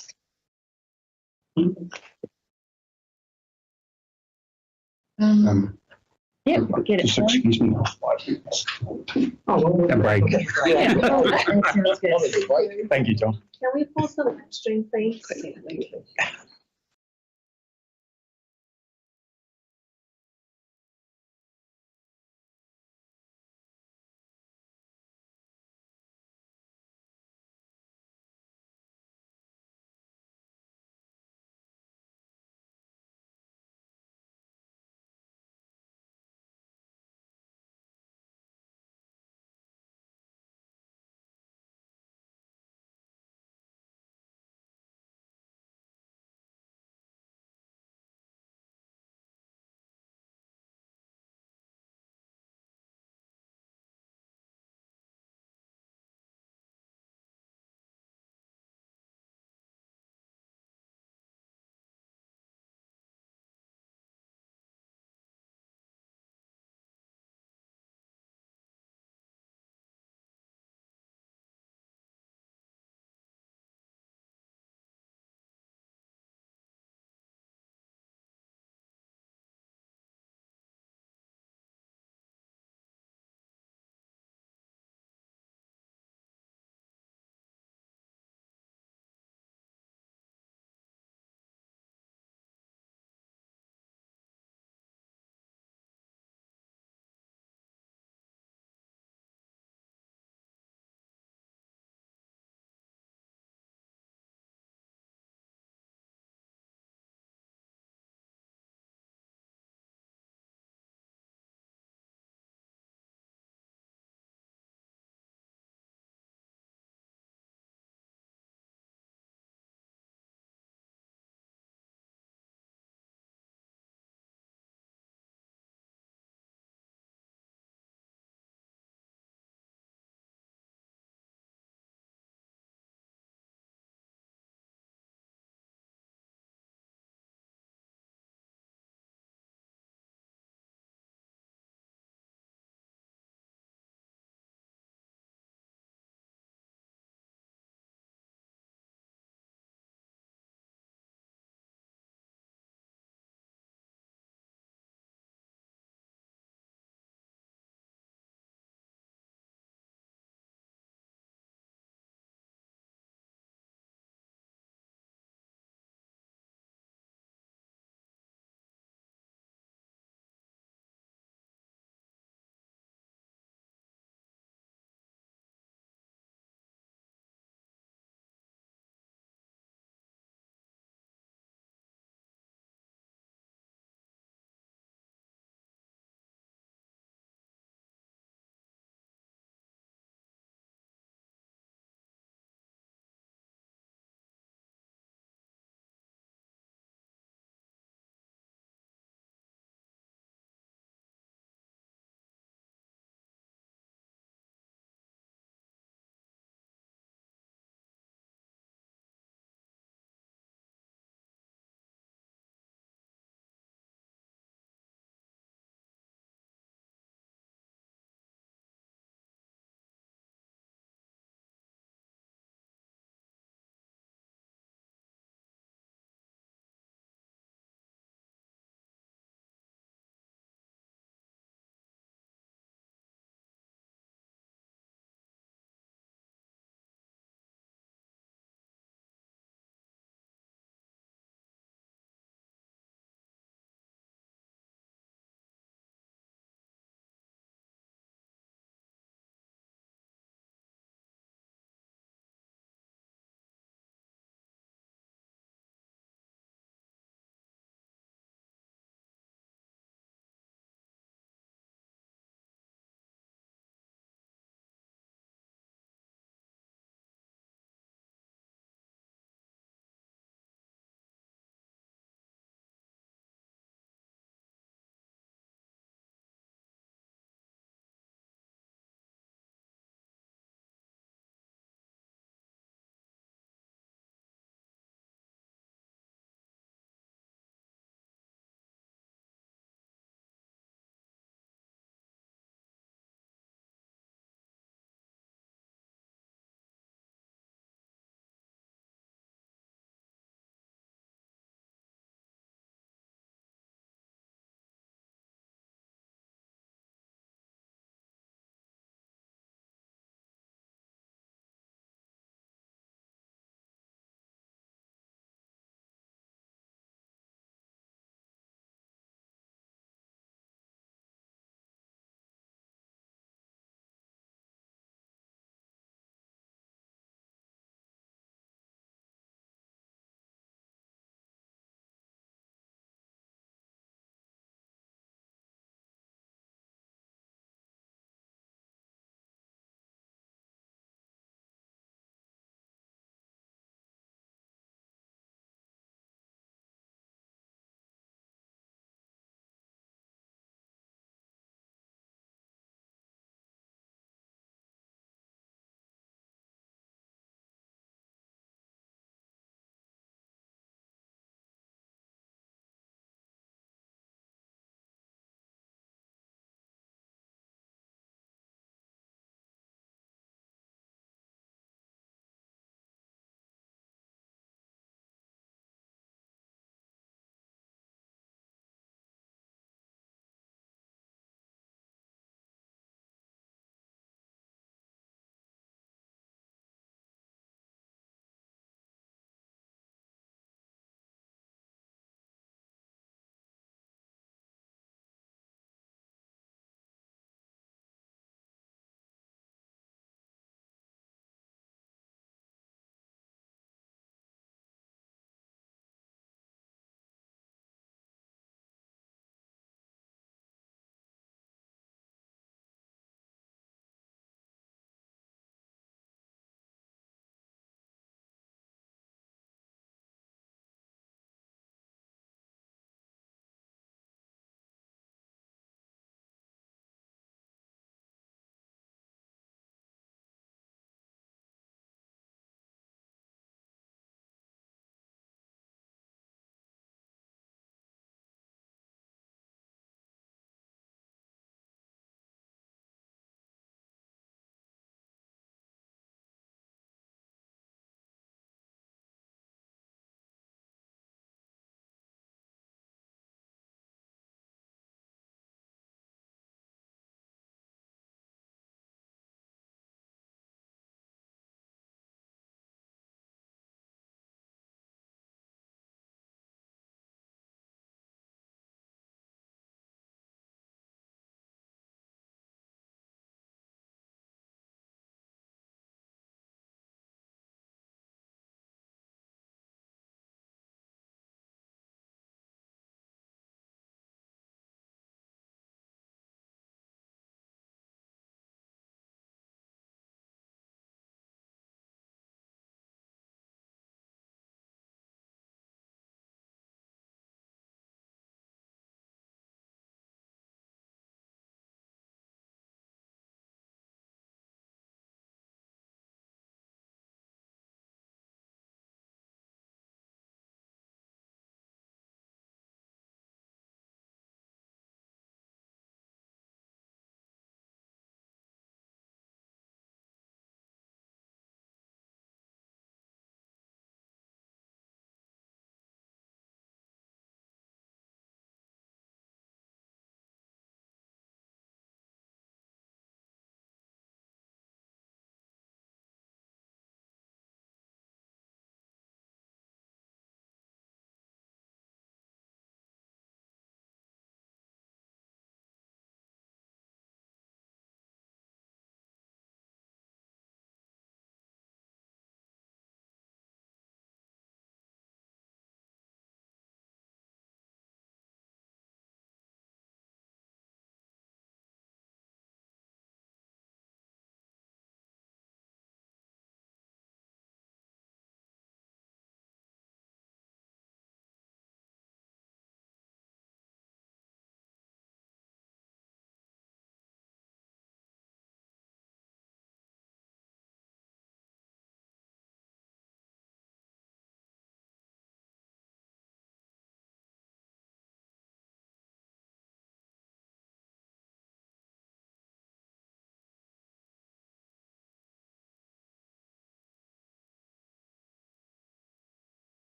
Yeah, get it. Just excuse me. Oh, A break. Yeah. That sounds good. Thank you, John. Can we pause the live stream, please?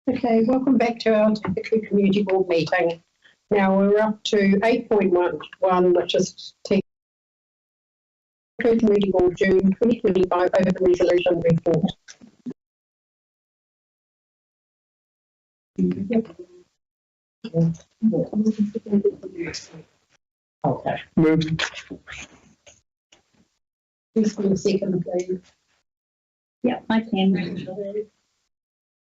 Okay, welcome back to our Hiku Community Board meeting. Now we're up to 8.1, which is Hiku Community Board June 2025 Open Resolution Report. Okay. Moved. Please give me a second, please. Yeah, I can.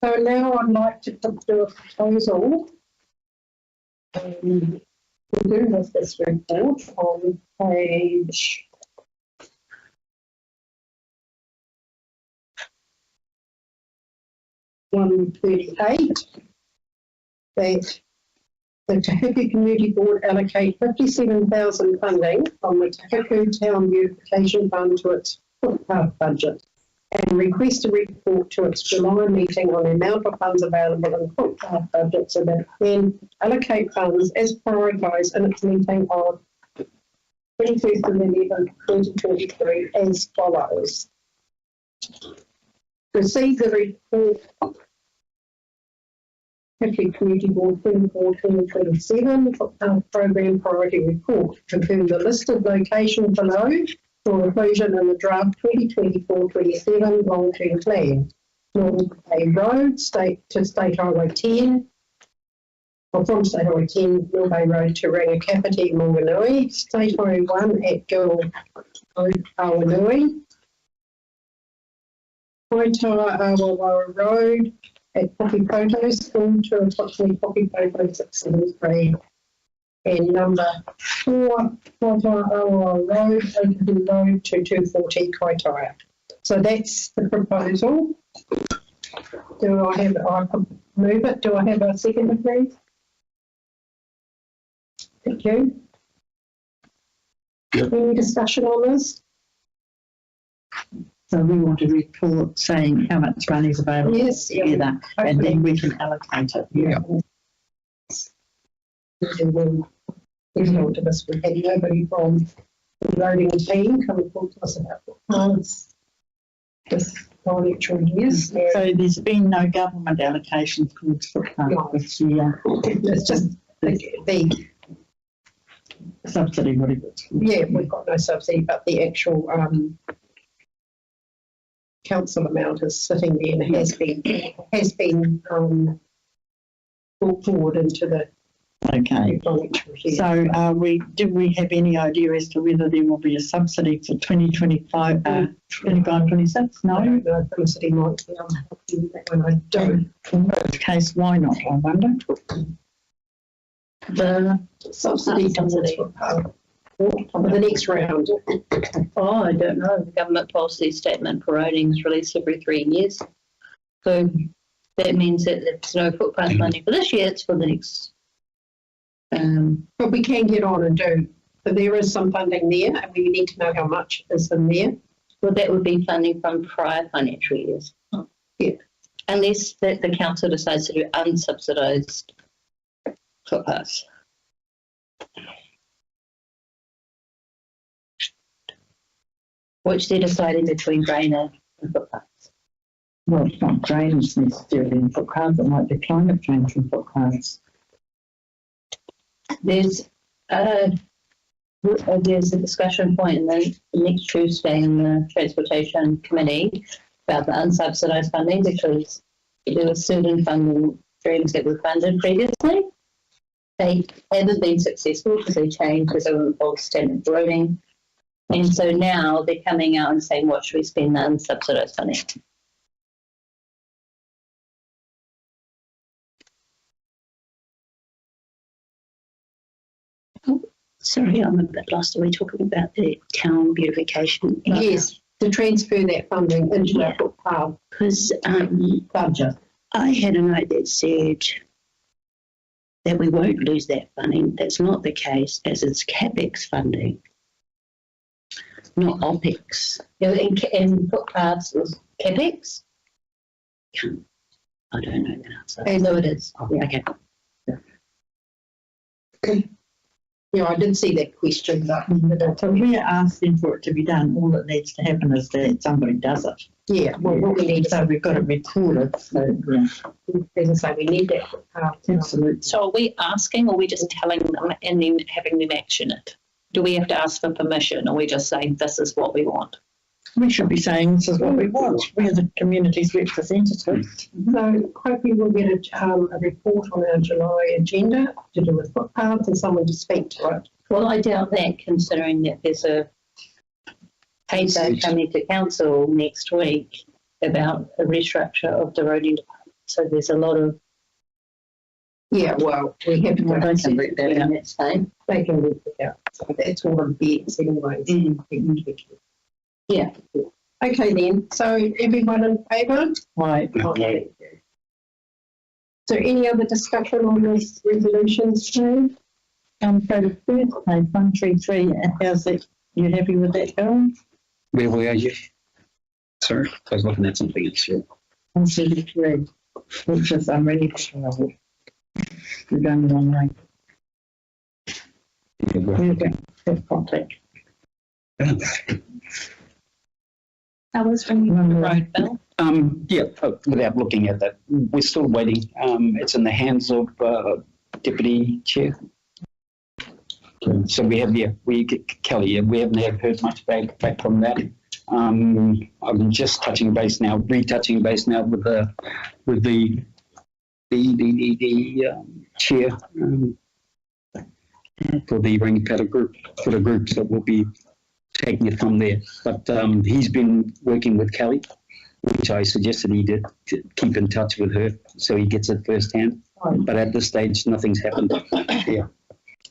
So now I'd like to do a proposal. We do have this report on page 138 that the Hiku Community Board allocate 57,000 funding from the Hiku Town Beautification Fund to its footpath budget and request a report to its July meeting on the amount of funds available in footpath budget so that it can allocate funds as prioritised in its meeting of 21st of November 2023 as follows. Receive the report Hiku Community Board 24-2027 footpath program priority report. Confirm the listed location below for inclusion in the draft 2024-27 long-term plan. Northern Bay Road, State Highway 10, or from State Highway 10, Northern Bay Road to Rangakapiti, Monganui, State Highway 1 at Gil Road, Awanui, Waitoa Awawa Road at Poppy Photo School to approximately Poppy Photo 673. And number 4, Waitoa Awawa Road, Open Road to 240 Kaitaia. So that's the proposal. Do I have, I can move it. Do I have a second, please? Thank you. Yep. Any discussion on this? So we want a report saying how much money is available Yes, together, and then we can allocate it. Yeah. And then we talked to this, we had nobody from the voting team come and talk to us about what plans this financial years. So there's been no government allocation towards footpath this year. It's just the Subsidy, whatever it's called. yeah, we've got no subsidy, but the actual council amount is sitting there and has been brought forward into the Okay. financial year. So do we have any idea as to whether there will be a subsidy for 2025, 25-26? I No? don't know if the city might be able to help you with that one. I don't. In that case, why not, I wonder? The subsidy towards footpath for the next round. Oh, I don't know. The government policy statement for roading is released every 3 years. So that means that there's no footpath money for this year, it's for the next. But we can get on and do. But there is some funding there, and we need to know how much is in there. Well, that would be funding from prior financial years. Yeah. Unless the council decides to do unsubsidised footpaths. Which they're deciding between drainer and footpaths. Well, it's not drainage necessarily in footpaths, it might be climate change in footpaths. There's a discussion point in the next Tuesday in the Transportation Committee about the unsubsidised funding, because there were certain funding streams that were funded previously. They haven't been successful because they changed the government policy statement for roading. And so now they're coming out and saying, what should we spend the unsubsidised funding? Sorry, I'm a bit lost. Are we talking about the town beautification? Yes, to transfer that funding into the footpath Because budget. I had a note that said that we won't lose that funding. That's not the case, as it's CapEx funding, not OPEX. In footpaths was CapEx? I don't know the answer. I know it is. Oh, okay. Yeah, I did see that question, but So we're asking for it to be done. All that needs to happen is that somebody does it. yeah, well, what we need So we've got it recorded. So as I say, we need that. Absolutely. So are we asking, or are we just telling them and then having them action it? Do we have to ask for permission, or we just say this is what we want? We should be saying this is what we want. We're the community's representatives. So hopefully we'll get a report on our July agenda to do with footpaths and someone to speak to it. Well, I doubt that, considering that there's a paper coming to council next week about a restructure of the roading department. So there's a lot of. Yeah, well, we have to go They and can see read that out. That same. They can read it out. So that's all of the beds anyway. Yeah. Okay then, so everyone in favour? Right. Okay. So any other discussion on this resolutions today? So the first page, 133, how's that? You happy with that, Carol? Where were you? Sorry, I was looking at something else. Yeah. 133, which is I'm ready for travel. We're going the wrong way. We're going to contact. That was from the road bill. Yeah, without looking at that, we're still waiting. It's in the hands of Deputy Chair. So we have, Kelly, we haven't heard much back from that. I'm just touching base now, retouching base now with the chair for the Rangipata group, for the groups that will be taking it from there. But he's been working with Kelly, which I suggested he did, to keep in touch with her so he gets it firsthand. But at this stage, nothing's happened. Yeah.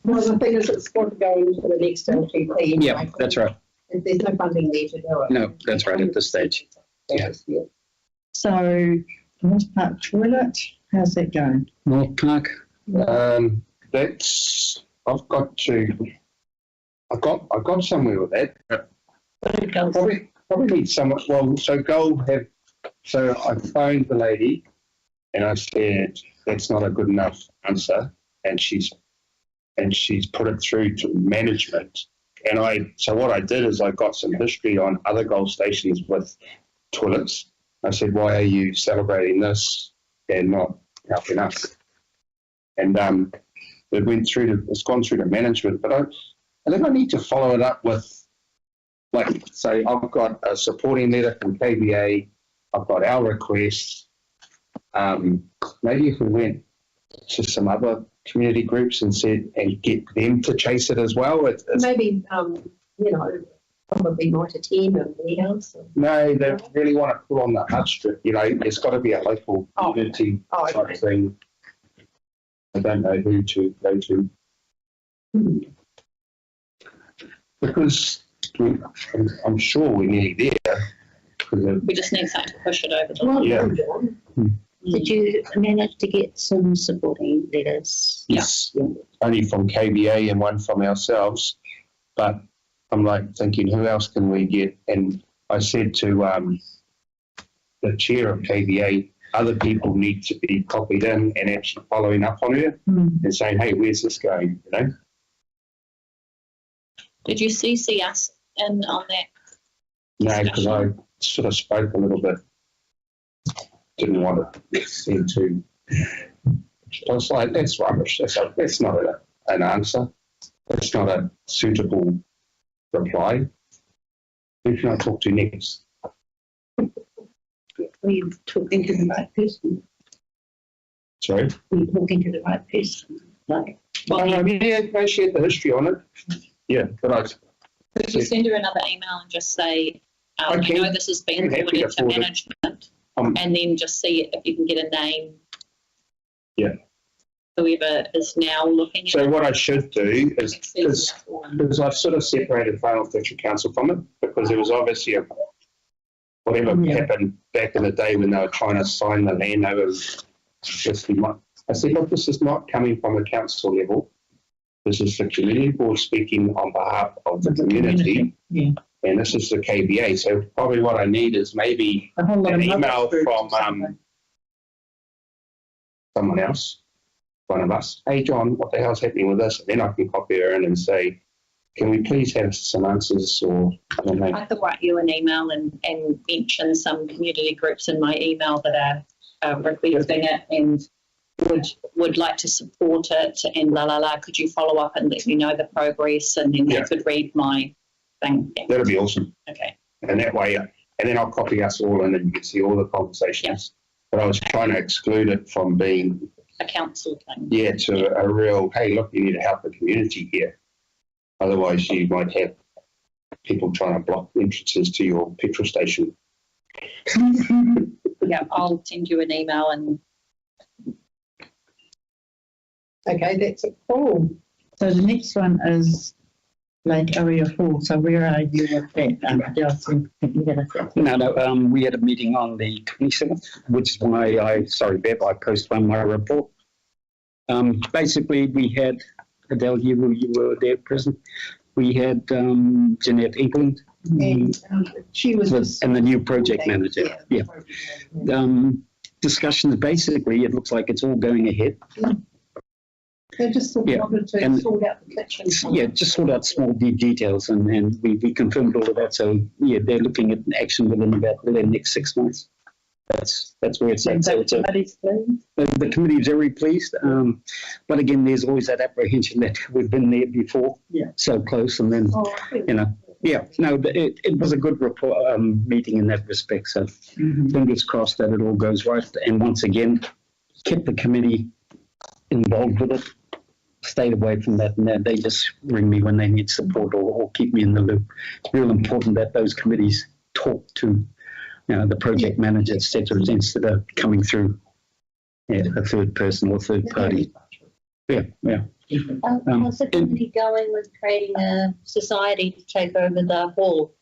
Well, the thing is, it's got to go into the next LTP. Yeah, that's right. There's no funding there to do it. No, that's right at this stage. Yeah. So, North Park Toilet, how's that going? North Park. That's, I got somewhere with that, but probably need someone, well, so I phoned the lady and I said, that's not a good enough answer. And she's put it through to management. And so what I did is I got some history on other goal stations with toilets. I said, why are you celebrating this and not helping us? And it's gone through to management, but I think I need to follow it up with, like, say, I've got a supporting letter from KBA, I've got our requests. Maybe if we went to some other community groups and get them to chase it as well. Maybe, probably might attend a warehouse. No, they really want to put on the hut strip. It's got to be a local community type thing. I don't know who to go to. Because I'm sure we're nearly there. We just need something to push it over the line. Yeah. Did you manage to get some supporting letters? Yes. Yeah. Only from KBA and one from ourselves. But I'm like thinking, who else can we get? And I said to the chair of KBA, other people need to be copied in and actually following up on her and saying, hey, where's this going? Did you CC us in on that? No, because I sort of spoke a little bit. Didn't want to seem too. I was like, that's rubbish. That's not an answer. That's not a suitable reply. Who can I talk to next? Were you talking to the right person? Sorry? Were you talking to the right person? Like, I shared the history on it. Yeah, but Could you send her another email and just say, I know this has been forwarded to management, and then just see if you can get a name. Yeah. Whoever is now looking at it. So what I should do is, because I've sort of separated Vale Fishery Council from it, because there was obviously whatever happened back in the day when they were trying to sign the land over. I said, look, this is not coming from a council level. This is the community board speaking on behalf of the community. Yeah. And this is the KBA. So probably what I need is maybe an email from someone else, one of us. Hey, John, what the hell's happening with this? And then I can copy her in and say, can we please have some answers? Or I don't know. I could write you an email and mention some community groups in my email that are requesting it and would like to support it and could you follow up and let me know the progress and then they could read my thing. That'd be awesome. Okay. And that way, and then I'll copy us all in and you can see all the conversations. But I was trying to exclude it from being a council thing. Yeah, to a real, hey, look, you need to help the community here. Otherwise, you might have people trying to block entrances to your petrol station. Yeah, I'll send you an email and. Okay, that's a call. So the next one is Lake Area 4. So where are you with that? No, we had a meeting on the 27th, which is why Bev, I postponed my report. Basically, we had, Adele, you were there present. We had Jeanette England. And she was and the new project manager. Yeah. Discussions, basically, it looks like it's all going ahead. They just wanted to sort out the kitchen. Yeah, just sort out small details, and we confirmed all of that. So yeah, they're looking at action within about the next 6 months. That's where it's at. So the committee is very pleased, but again, there's always that apprehension that we've been there before, so close, and then it was a good report, meeting in that respect. So fingers crossed that it all goes right. And once again, kept the committee involved with it. Stayed away from that, and they just ring me when they need support or keep me in the loop. It's real important that those committees talk to the project manager, etc., instead of coming through a third person or third party. How's the committee going with creating a society to take over the hall?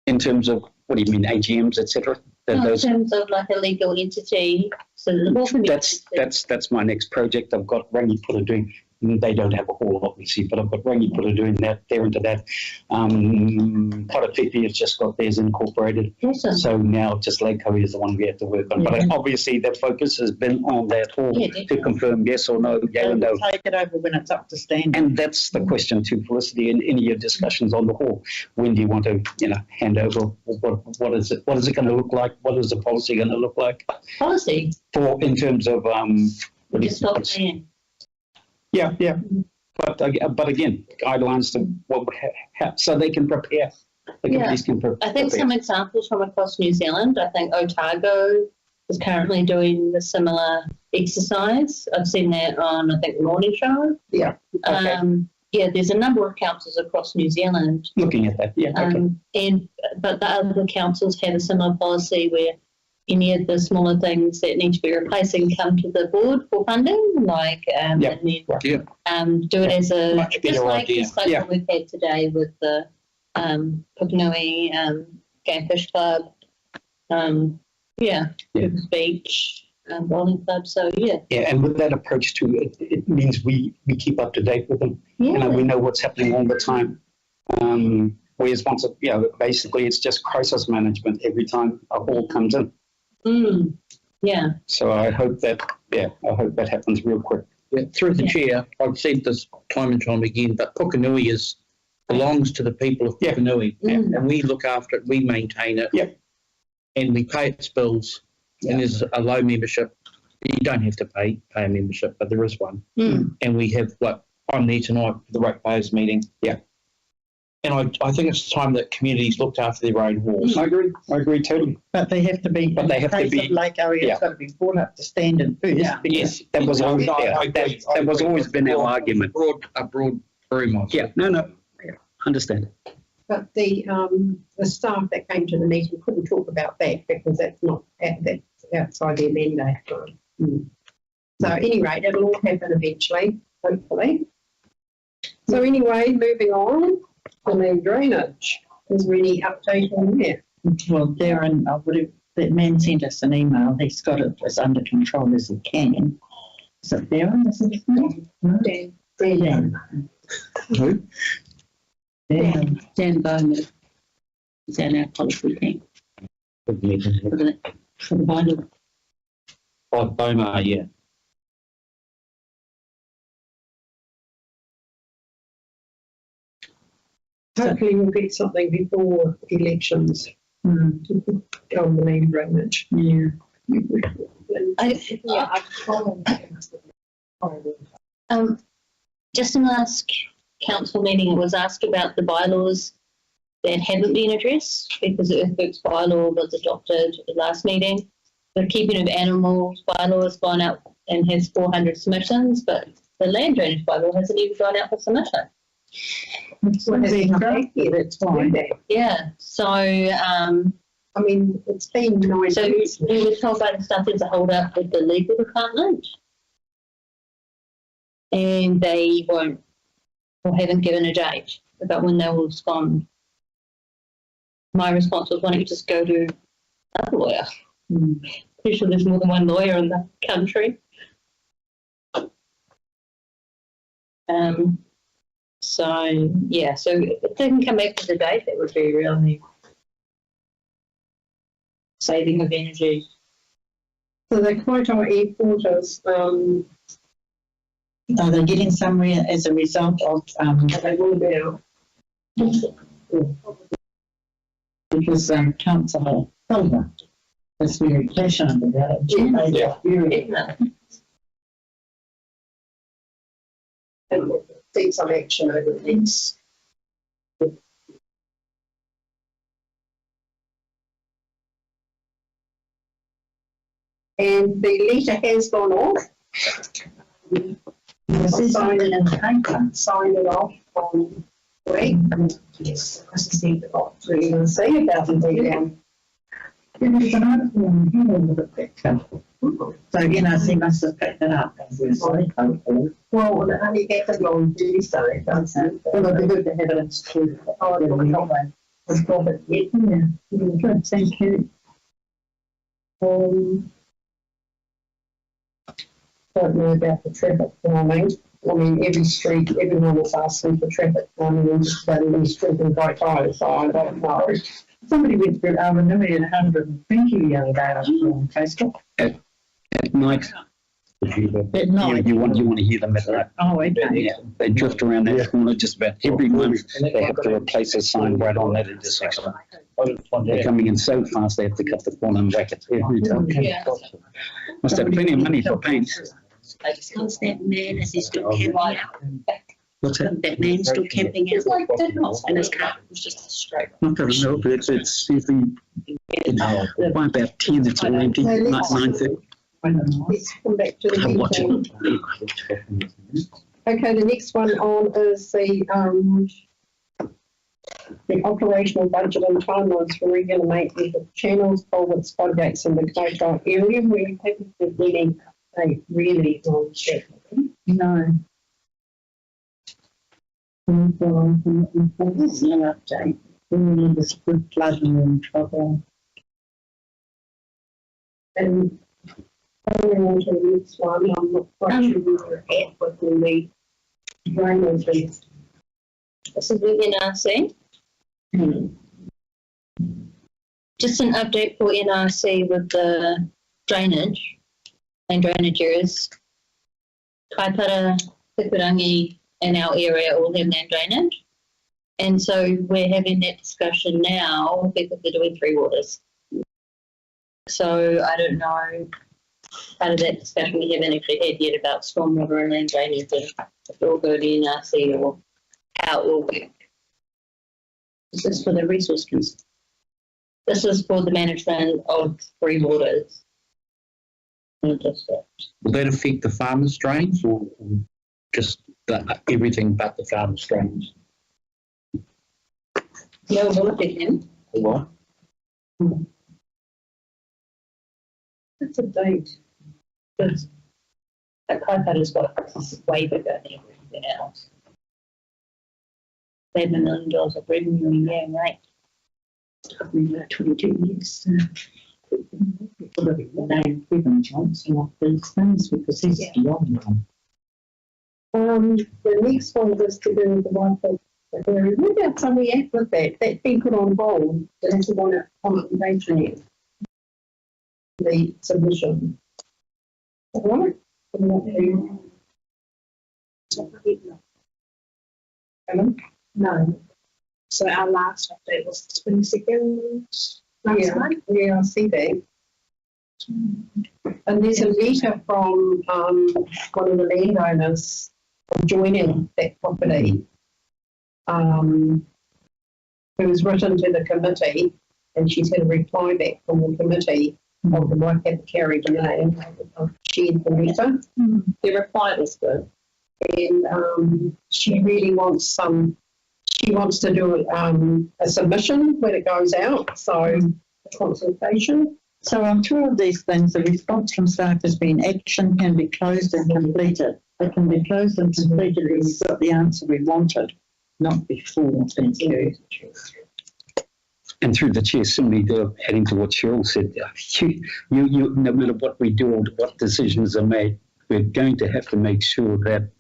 In terms of, what do you mean, AGMs, etc.? In terms of like a legal entity, so the hall can be that's my next project. I've got Rangi Pura doing. They don't have a hall, obviously, but I've got Rangi Pura doing that. They're into that. Parawhipi has just got theirs incorporated. Awesome. So now just Lake Korea is the one we have to work on. But obviously the focus has been on that hall to confirm yes or no, yeah or no. Take it over when it's up to standard. And that's the question too, Felicity, in any of your discussions on the hall. When do you want to, hand over? What is it? What is it going to look like? What is the policy going to look like? Policy? In terms of just stop saying. Yeah. But again, guidelines to what so they can prepare. The committees can prepare. I think some examples from across New Zealand. I think Otago is currently doing a similar exercise. I've seen that on, I think, the Morning Show. Yeah. Okay. There's a number of councils across New Zealand looking at that. Yeah. Okay. But the other councils have a similar policy where any of the smaller things that need to be replacing come to the board for funding, and then do it as a much better idea. Just like what we've had today with the Pukenui Game Fish Club, Cooper's Beach, Bowling Club. So and with that approach too, it means we keep up to date with them. Yeah. We know what's happening all the time. Whereas once basically it's just crisis management every time a hall comes in. Yeah. So I hope that happens real quick. Yeah, through the chair, I've said this time and time again, but Pukenui belongs to the people of Pukenui, and we look after it, we maintain it, and we pay its bills. And there's a low membership. You don't have to pay a membership, but there is one. And we have, I'm there tonight for the ratepayers meeting. Yeah. And I think it's time that communities looked after their own halls. I agree totally. But they have to be. But they have to be. Lake area, it's got to be brought up to standard first. Yeah. Yes, that was always that was always been our argument. A broad room. Yeah. No. Understand. But the staff that came to the meeting couldn't talk about that because that's outside their mandate. So at any rate, it'll all happen eventually, hopefully. So anyway, moving on to the drainage. Is there any update on that? Well, Darren, that man sent us an email. He's got it as under control as he can. Is it Darren? Is it his name? No? Dan. Who? Dan Bowman. Is that our policy team? For the Bible. Oh, Boma, yeah. Hopefully we'll get something before elections on the main drainage. Yeah. Just in the last council meeting, it was asked about the bylaws that haven't been addressed because the earthworks bylaw was adopted at the last meeting. The keeping of animals bylaw has gone out and has 400 submissions, but the land drainage bylaw hasn't even gone out for submission. That's fine. Yeah, so I mean, it's been 9 so years. we were told by the staff there's a hold up with the legal department, and they won't or haven't given a date about when they will respond. My response was, why don't you just go to another lawyer? Pretty sure there's more than one lawyer in the country. So yeah, so if they can come back with a date, that would be really saving of energy. So the Kaitoa Airport is, Are they getting somewhere as a result of, they will be, because Councillor Silver is very passionate about it. She made it very, and we'll see some action over the next. And the letter has gone off. Signed it in the paper, signed it off on week. Yes, I just need to go through and see about the there's an article on here with a picture. So NRC must have picked it up. well, it only happened on Tuesday, doesn't it? Well, it'd be good to have it in school. Oh, it's probably, yeah. Good, thank you. Don't know about the traffic calming. I mean, every street, everyone is asking for traffic calming in just about every street in Kaitoa, so I don't know. Somebody went through Aranui at 120 the other day on Facebook. At night. At night. You want to hear them at night. Oh, okay. Yeah, they drift around that corner just about every month. They have to replace a sign right on that intersection. They're coming in so fast, they have to cut the corner and whack it every time. Must have plenty of money for paint. How's that man? Is he still camping out? What's that? That man still camping out in his car. It was just straight. Not gonna know, but it's usually by about 10 it's all empty, 9:30. Let's come back to I'm watching. the Okay, the next one on is the operational budget and timelines for regular maintenance of channels, culverts, floodgates in the Kaitoa area. We haven't really, really on that. No. There's no update. We need this good flooding and trouble. And going on to the next one, I'm not quite sure where we're at with the drainage. This is with NRC. Just an update for NRC with the drainage and drainage areas. Kaipara, Pikurangi, and our area all have land drainage. And so we're having that discussion now because they're doing 3 waters. So I don't know, part of that discussion we haven't actually had yet about stormwater and land drainage and if it will go to NRC or how it will work. This is for the resource consent. This is for the management of 3 waters. Will that affect the farmers' drains or just everything but the farmers' drains? No, we'll affect them. What? That's a date. Because that Kaipara's got way bigger than everything else. They have $1 million of revenue a year, right? Took me about 22 years. Given Johnson off these things because he's beyond them. The next one was to do with the Wi-Fi area. What about some we act with that? That's been put on hold. It hasn't gone out consultation yet. The submission. All right. No. So our last update was the 22nd last month. Yeah, I see that. And there's a letter from one of the landowners joining that property, who was written to the committee, and she's had a reply back from the committee of the Waikato Carry domain. I've shared the letter. The reply was good. And she really wants she wants to do a submission when it goes out, so a consultation. So on two of these things, the response from staff has been action can be closed and completed. It can be closed and completed when we've got the answer we wanted, not before. Thank you. And through the chair, similarly to adding to what Cheryl said, you, no matter what we do or what decisions are made, we're going to have to make sure that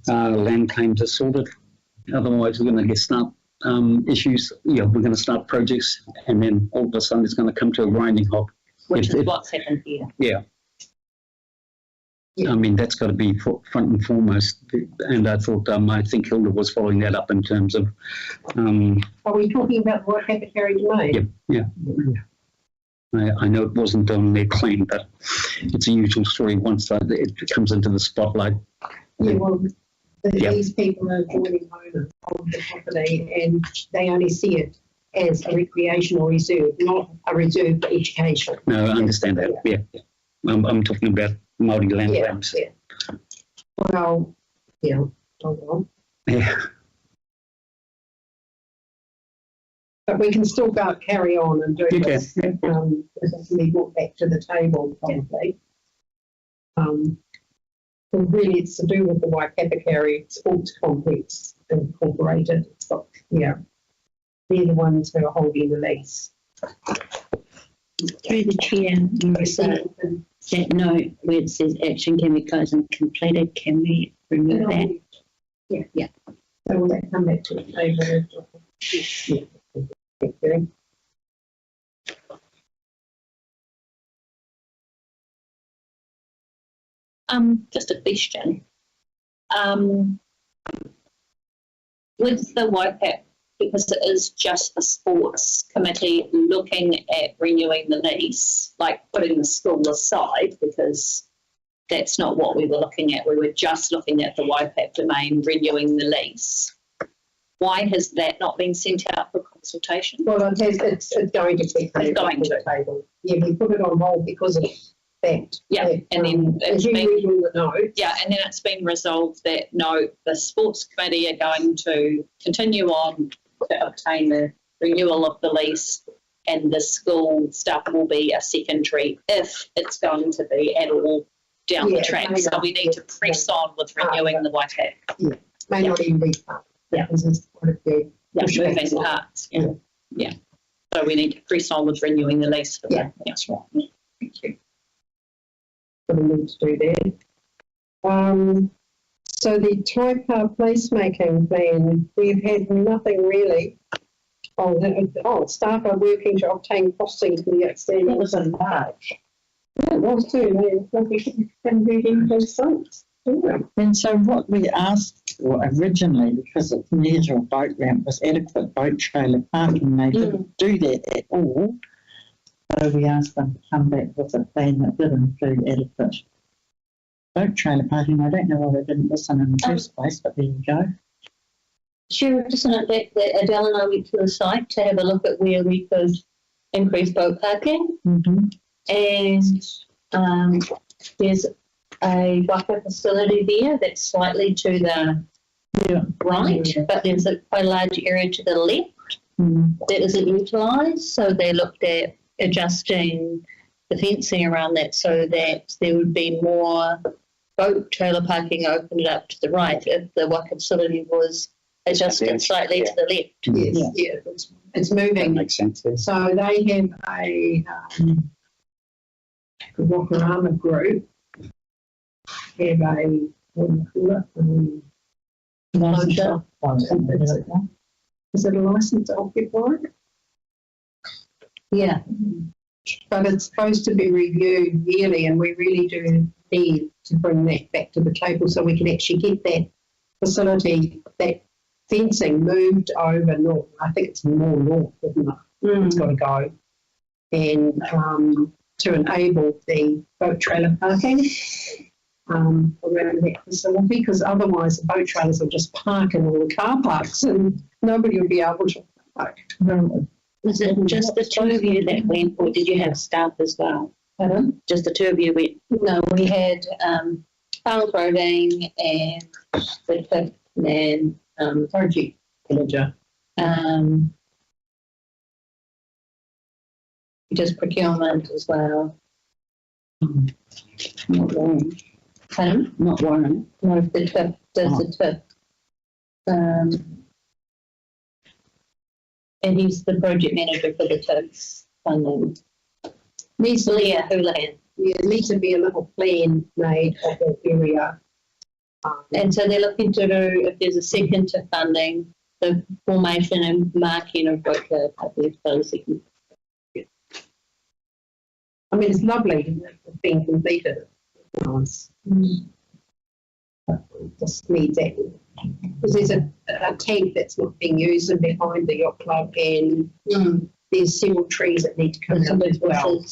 land claims are sorted. Otherwise, we're going to start issues. We're going to start projects, and then all of a sudden, it's going to come to a grinding halt. Which is what's happened here. Yeah. I mean, that's got to be front and foremost. And I think Hilda was following that up in terms of. Are we talking about what Waikato Carry domain? Yeah. I know it wasn't on their claim, but it's a usual story once it comes into the spotlight. Yeah, well, these people are joining owners of the property, and they only see it as a recreational reserve, not a reserve for education. No, I understand that. Yeah. I'm talking about Māori land claims. Yeah. Well, yeah. Hold on. Yeah. But we can still carry on and do this. This has to be brought back to the table, probably. But really, it's to do with the Waikato Carry Sports Complex Incorporated. It's got, they're the ones who are holding the lease. Through the chair, you received that note where it says action can be closed and completed. Can we remove that? Yeah. So will that come back to the table? Yeah. Okay. Just a question. With the Waikato, because it is just the sports committee looking at renewing the lease, like putting the school aside, because that's not what we were looking at. We were just looking at the Waikato domain renewing the lease. Why has that not been sent out for consultation? Well, it's going to be going to the table. Yeah, we put it on hold because of that. Yeah, and then it's been, the note. yeah, and then it's been resolved that no, the sports committee are going to continue on to obtain the renewal of the lease, and the school stuff will be a secondary if it's going to be at all down the track. So we need to press on with renewing the Waikato. Yeah, may not even be part. Yeah, there's quite a few moving parts. Yeah. So we need to press on with renewing the lease for that. That's right. Thank you. So we need to do that. So the Taipa placemaking plan, we've had nothing really. Staff are working to obtain costing for the outstanding. That was in March. Yeah, it was too. We haven't heard anything since. And so what we asked for originally, because it's near to a boat ramp, was adequate boat trailer parking. They didn't do that at all. So we asked them to come back with a plan that did include adequate boat trailer parking. I don't know why they didn't listen in the first place, but there you go. Sure, just on that, Adele and I went to the site to have a look at where we could increase boat parking. And there's a Waikato facility there that's slightly to the right, but there's quite a large area to the left that isn't utilised. So they looked at adjusting the fencing around that so that there would be more boat trailer parking opened up to the right if the Waikato facility was adjusted slightly to the left. Yes, it's moving. That makes sense. Yeah. So they have a Wakarama group. Have a is it a license to occupy? Yeah. But it's supposed to be reviewed yearly, and we really do need to bring that back to the table so we can actually get that facility, that fencing moved over north. I think it's more north, isn't it? It's got to go. And to enable the boat trailer parking around that facility, because otherwise the boat trailers will just park in all the car parks and nobody will be able to park. Was it just the two of you that went, or did you have staff as well? Pardon? Just the two of you went? No, we had Farrell Roding and the fifth man, Project manager. just procurement as well. Not Warren. Pardon? Not Warren. No, the fifth, does the fifth. And he's the project manager for the TIPS funding. Needs to Leah Houlihan. Yeah, there needs to be a little plan made of that area. And so they're looking to do, if there's a second to funding, the formation and marking of boat trailer parking for the second. I mean, it's lovely that it's been completed. It's nice. But it just needs that. Because there's a tank that's not being used and behind the yacht club, and there's several trees that need to come out as well.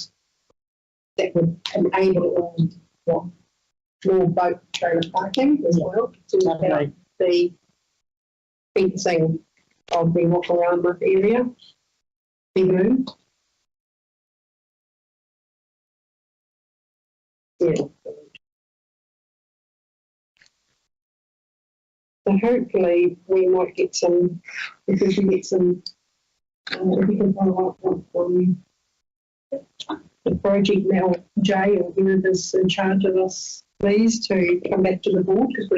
That would enable more boat trailer parking as well. To about the fencing of the walk around the area be moved. Yeah. So hopefully we might get some, if we can get some, if we can follow up on the project now, Jay or whoever's in charge of us, please, to come back to the board, because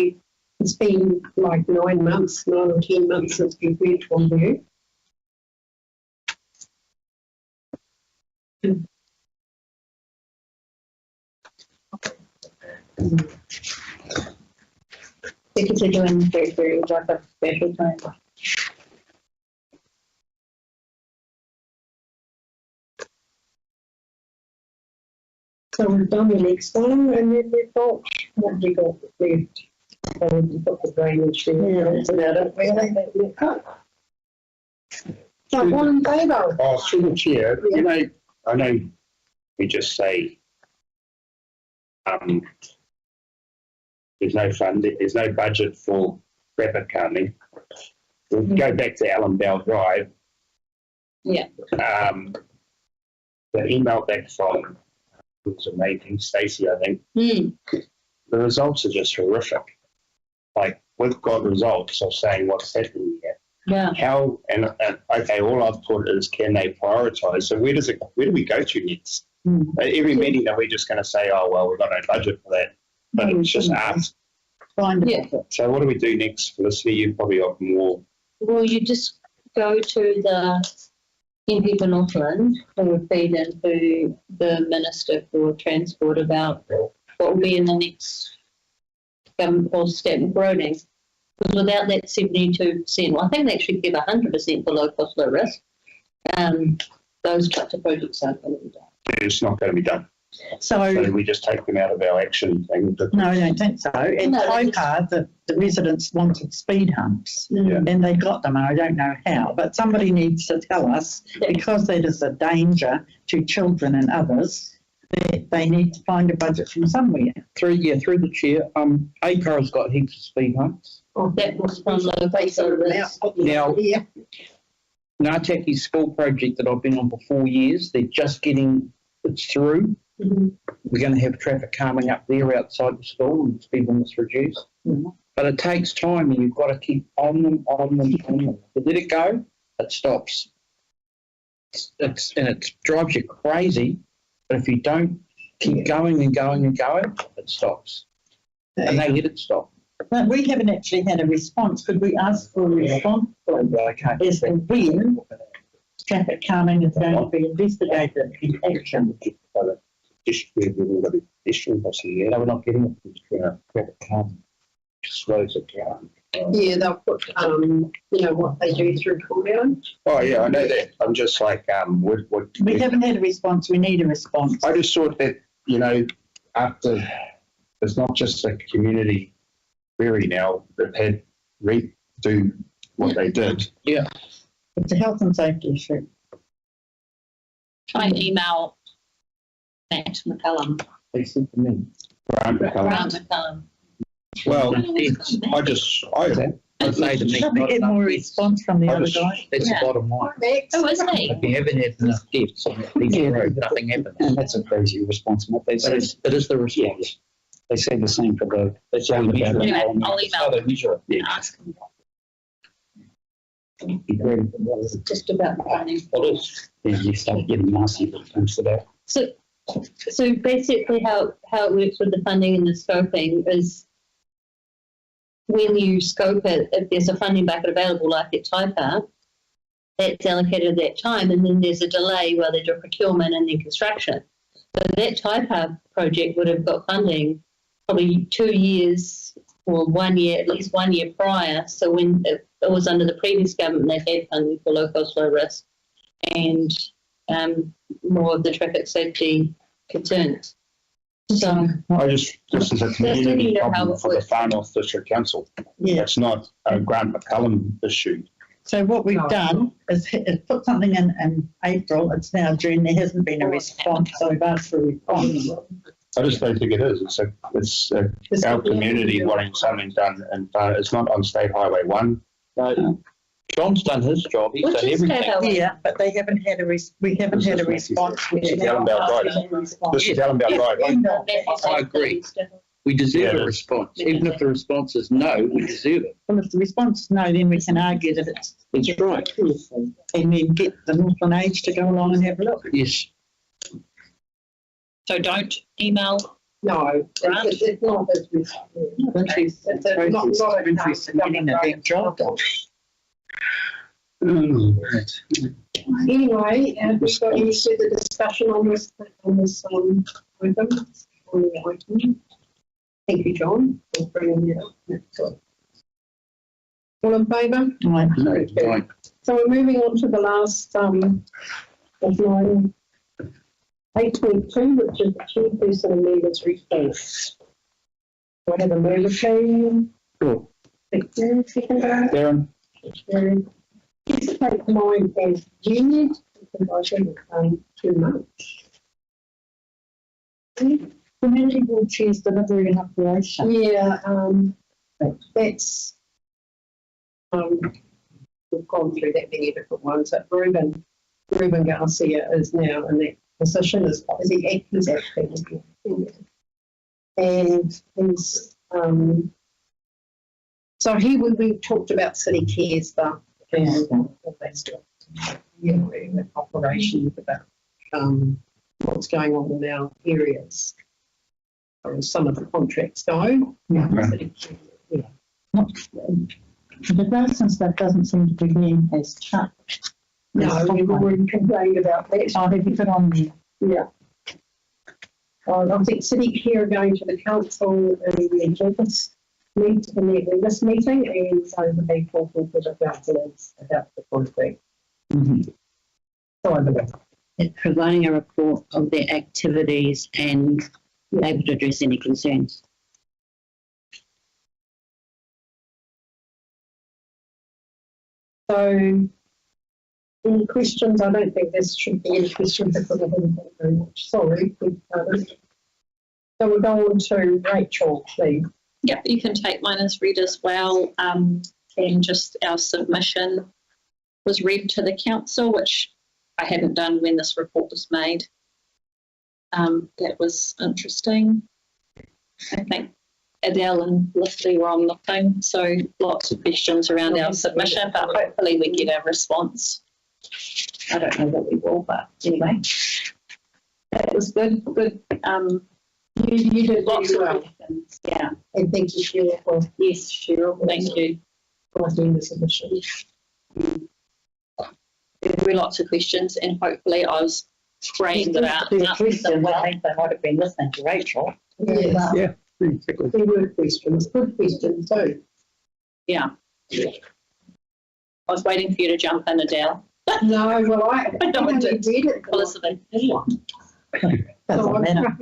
it's been like 9 months, 9 or 10 months since we've met on you. Because they're doing very, very like a special time. So we've done the next one, and then we've got, what we got left? Oh, we've got the drainage there. Yeah, that's about it. Really. So all in favour? Oh, through the chair, you know, I know we just say, there's no fund, there's no budget for rapid calming. We'll go back to Allen Bell Drive. Yeah. The email back from, it was amazing, Stacey, I think. The results are just horrific. Like, we've got results of saying what's happening here. Yeah. How, and okay, all I've put is, can they prioritise? So where do we go to next? Every meeting, are we just going to say, oh, well, we've got no budget for that? But it's just asked. Yeah. So what do we do next, Felicity? You've probably got more. Well, you just go to the MP for Northland, who will feed into the Minister for Transport about what will be in the next government policy statement for roading. Because without that 72%, well, I think they should give 100% for low cost, low risk. Those types of projects aren't going to be done. It's not going to be done. So we just take them out of our action thing. no, I don't think so. In Taupo, the residents wanted speed humps, and they got them, and I don't know how. But somebody needs to tell us, because that is a danger to children and others, that they need to find a budget from somewhere. Through the chair, ACAR's got heaps of speed humps. Oh, that was from low cost, low risk. Now, Ngātaki's school project that I've been on for 4 years, they're just getting it through. We're going to have traffic calming up there outside the school and speed limits reduced. But it takes time, and you've got to keep on them. If you let it go, it stops. And it drives you crazy. But if you don't keep going and going and going, it stops. And they let it stop. But we haven't actually had a response. Could we ask for a response? As to when traffic calming is going to be investigated in action? We're not getting it. Traffic calming slows it down. Yeah, they'll put, what they do through cool down. Oh, yeah, I know that. I'm just like, We haven't had a response. We need a response. I just thought that, after, it's not just a community query now, they've had redo what they did. Yeah. It's a health and safety issue. I email Matt McCullum. They sent them in. Grant McCullum. Grant McCullum. Well, I'd say to me, Should we get more response from the other guy? that's Yeah. the bottom line. Oh, isn't he? If you haven't had enough deaths on that piece of road, nothing happens. And that's a crazy response. What they say, It is the response. they say the same for the. That's how they measure it. Anyway, I'll That's how email they measure it. and ask him. Just about the funding. It is. Yeah, you start getting nasty when it comes to that. So basically how it works with the funding and the scoping is when you scope it, if there's a funding bucket available like at Taipa, that's allocated at that time, and then there's a delay while they do procurement and then construction. So that Taipa project would have got funding probably 2 years or 1 year, at least 1 year prior. So when it was under the previous government, they had funding for low cost, low risk and more of the traffic safety concerns. So this is a community problem for the Far North District Council. Yeah. It's not a Grant McCullum issue. So what we've done is put something in April. It's now June. There hasn't been a response, so we've asked for a response. I just don't think it is. It's our community wanting something done, and it's not on State Highway 1. No, John's done his job. He's Which done is everything. Taipa. Yeah, but they haven't had we haven't had a response. This is Allenbell Drive. This is Allenbell Drive. I agree. We deserve Yeah, it a is. response. Even if the response is no, we deserve it. Well, if the response is no, then we can argue that it's That's right. and then get the Northland Age to go along and have a look. Yes. So don't email. No, Grant? it's not as risky. Interest in getting a big job done. Anyway, have we got any further discussion on this item? On the item? Thank you, John, for bringing it up. All in favour? Right. So we're moving on to the last of line 8.2, which is the chairperson and members' reports. Do I have a mover, please? Sure. Thank you. Seconder? Darren? Just take mine as junior, because I think too much. Community board chairs delivery and operation. Yeah, that's, we've gone through that many different ones, but Ruben Garcia is now in that position, is he acting? And he's, so we talked about city care stuff and all that stuff. You know, with operations about what's going on in our areas. Some of the contracts go. The Gladstone stuff doesn't seem to be being as tough. No, we've already complained about that. Oh, have you put on there? Yeah. I think city care are going to the council and the this meeting, and so the big talking to the councillors about the contract. So I believe. It's providing a report of their activities and able to address any concerns. So, any questions? I don't think there should be any questions because I haven't got very much. Sorry. So we'll go on to Rachel, please. Yep, you can take mine as read as well. And just our submission was read to the council, which I hadn't done when this report was made. That was interesting. I think Adele and Lifley were on the phone, so lots of questions around our submission, but hopefully we get a response. I don't know that we will, but anyway. That was good. Good. You did Lots really of well. questions. Yeah. And thank you, Sheila, for Yes, Cheryl. Thank you. writing the submission. There were lots of questions, and hopefully I was framed about I think they might have been listening to Rachel. Yes. Yeah. They were questions, good questions too. Yeah. I was waiting for you to jump in, Adele. No, well, I No, I haven't did. read it. Elizabeth. Doesn't matter.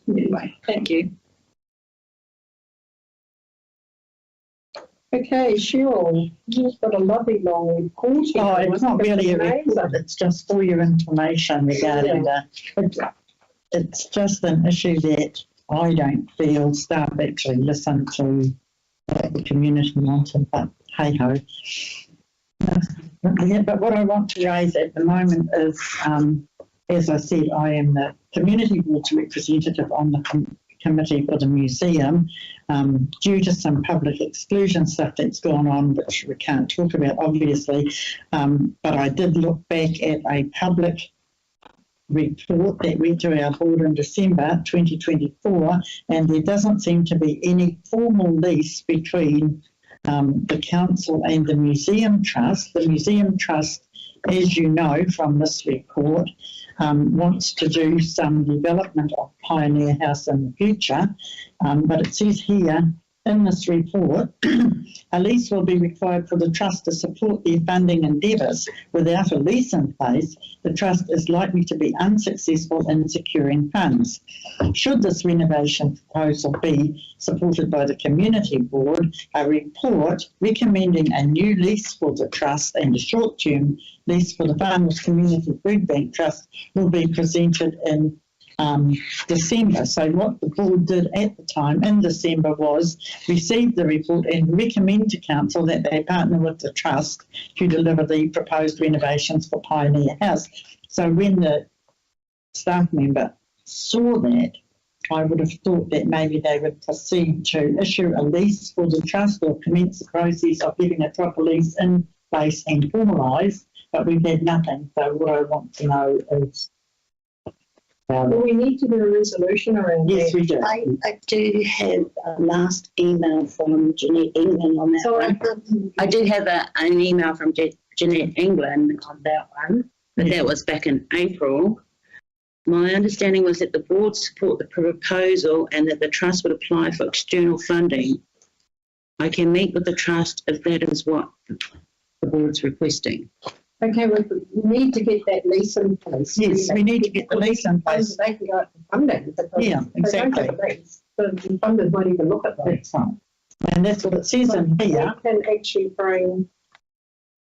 Anyway, thank you. Okay, Cheryl, you've got a lovely long report. Oh, it's not really a report, it's just for your information regarding it's just an issue that I don't feel staff actually listen to what the community wanted, but hey ho. Yeah, but what I want to raise at the moment is, as I said, I am the community board's representative on the committee for the museum. Due to some public exclusion stuff that's gone on, which we can't talk about obviously, but I did look back at a public report that went to our board in December 2024, and there doesn't seem to be any formal lease between the council and the museum trust. The museum trust, as you know from this report, wants to do some development of Pioneer House in the future, but it says here in this report, a lease will be required for the trust to support their funding endeavours. Without a lease in place, the trust is likely to be unsuccessful in securing funds. Should this renovation proposal be supported by the community board, a report recommending a new lease for the trust and a short-term lease for the Farmers Community Food Bank Trust will be presented in December. So what the board did at the time in December was receive the report and recommend to council that they partner with the trust to deliver the proposed renovations for Pioneer House. So when the staff member saw that, I would have thought that maybe they would proceed to issue a lease for the trust or commence the process of getting a proper lease in place and formalised, but we've had nothing. So what I want to know is well, we need to do a resolution around yes, that. we do. I do have a last email from Jeanette England on that one. I do have an email from Jeanette England on that one, but that was back in April. My understanding was that the board support the proposal and that the trust would apply for external funding. I can meet with the trust if that is what the board's requesting. Okay, we need to get that lease in place. Yes, we need to get the lease in place. They can go for funding. Yeah, exactly. They don't have a lease. The funders won't even look at that. That's right. And that's what it says in here. We can actually bring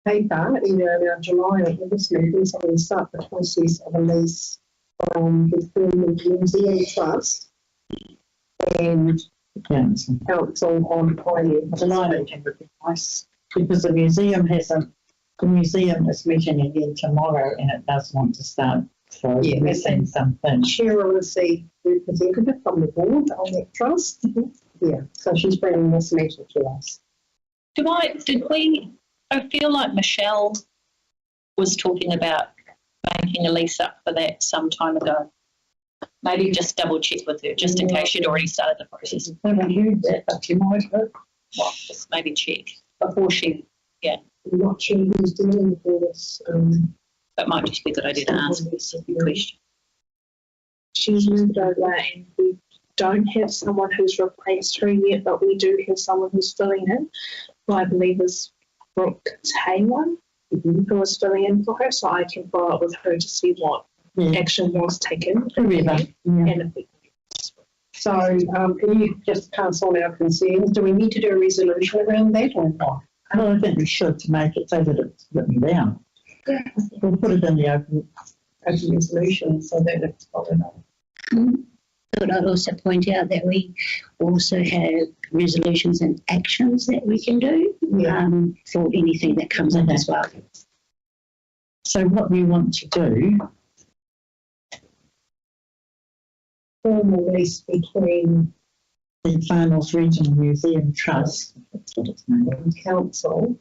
paper either in our July or August meetings and we start the process of a lease from the former museum trust and council on Pioneer. July would be nice because the museum hasn't. The museum is meeting again tomorrow and it does want to start. So yeah, we're seeing something. Cheryl is the representative from the board on that trust. Yeah, so she's bringing this matter to us. I feel like Michelle was talking about making a lease up for that some time ago. Maybe just double check with her, just in case she'd already started the process. I haven't heard that, but you might have. Well, just maybe check before she, yeah. I'm not sure who's dealing with this. That might just be a good idea to ask the question. She's moved over and we don't have someone who's replaced her yet, but we do have someone who's filling in, who I believe is Brooke Taylor, who is filling in for her, so I can follow up with her to see what action was taken. So can you just pass on our concerns? Do we need to do a resolution around that or not? Well, I think we should to make it so that it's written down. Yeah. We'll put it in the open resolution so that it's followed up. But I'd also point out that we also have resolutions and actions that we can do for anything that comes in as well. So what we want to do, formal lease between the Farnells Regional Museum Trust, that's what it's named, and council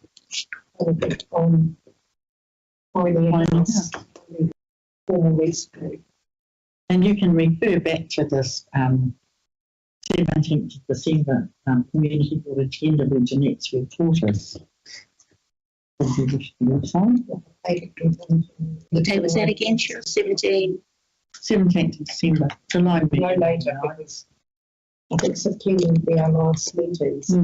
on Pioneer House. Formal lease. And you can refer back to this 17th of December Community Board agenda where Jeanette's report is. If you wish to go on. Okay, was that again, Cheryl? 17th of December, July meeting. No later, because I think September will be our last meetings. So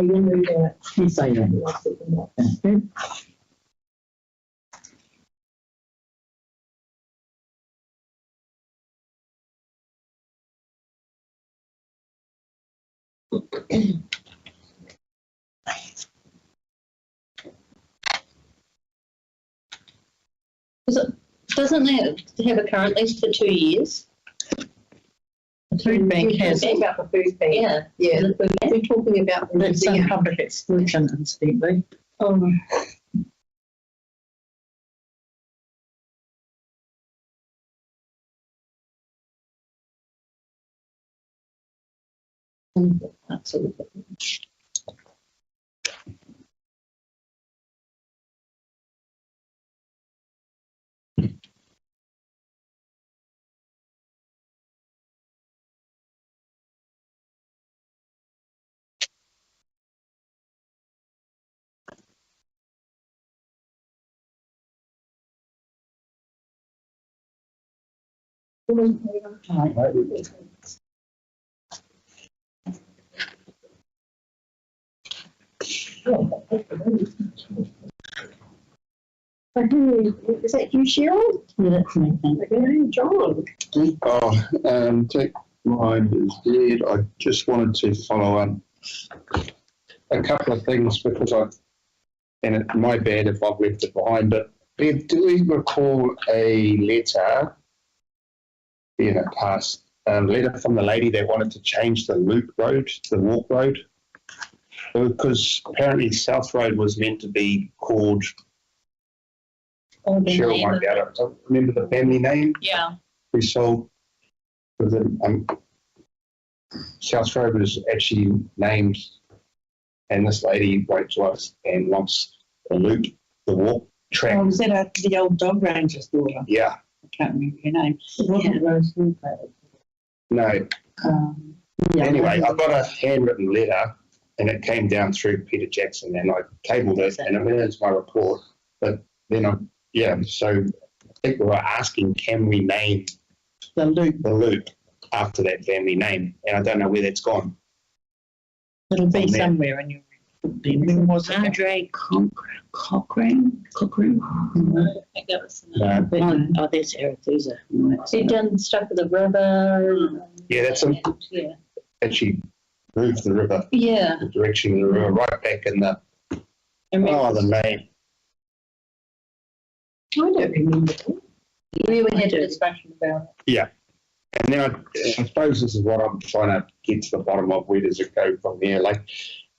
you move that. Yes, I am. Doesn't that have a current lease for 2 years? The food bank has, About the food bank. Yeah. Yeah. The food bank? We're talking about the that's some museum. public exclusion incidentally. Oh. Absolutely. Is that you, Cheryl? Yeah, that's me. Okay, John. Take mine is dead. I just wanted to follow up a couple of things because my bad if I've left it behind, but do we recall a letter being passed, a letter from the lady that wanted to change the loop road to the walk road? Because apparently South Road was meant to be called, Cheryl might be able to remember the family name. Yeah. We sold, was it, South Road was actually named, and this lady wrote to us and wants the loop, the walk track. Oh, was that the old dog ranger's daughter? Yeah, I can't remember her name. It wasn't Rose Woolpad. no. Yeah. Anyway, I got a handwritten letter and it came down through Peter Jackson and I tabled it and it went into my report. But then so I think we were asking, can we name the loop after that family name? And I don't know where that's gone. It'll be somewhere in your when was it? Andre Cochrane? No. Oh, that's Arethusa. They've done stuff with the river. Yeah, that's Yeah. actually moved the river, Yeah. the direction of the river, right back in the, the name. I don't remember. We had a discussion about it. Yeah. And then I suppose this is what I'm trying to get to the bottom of. Where does it go from there? Like,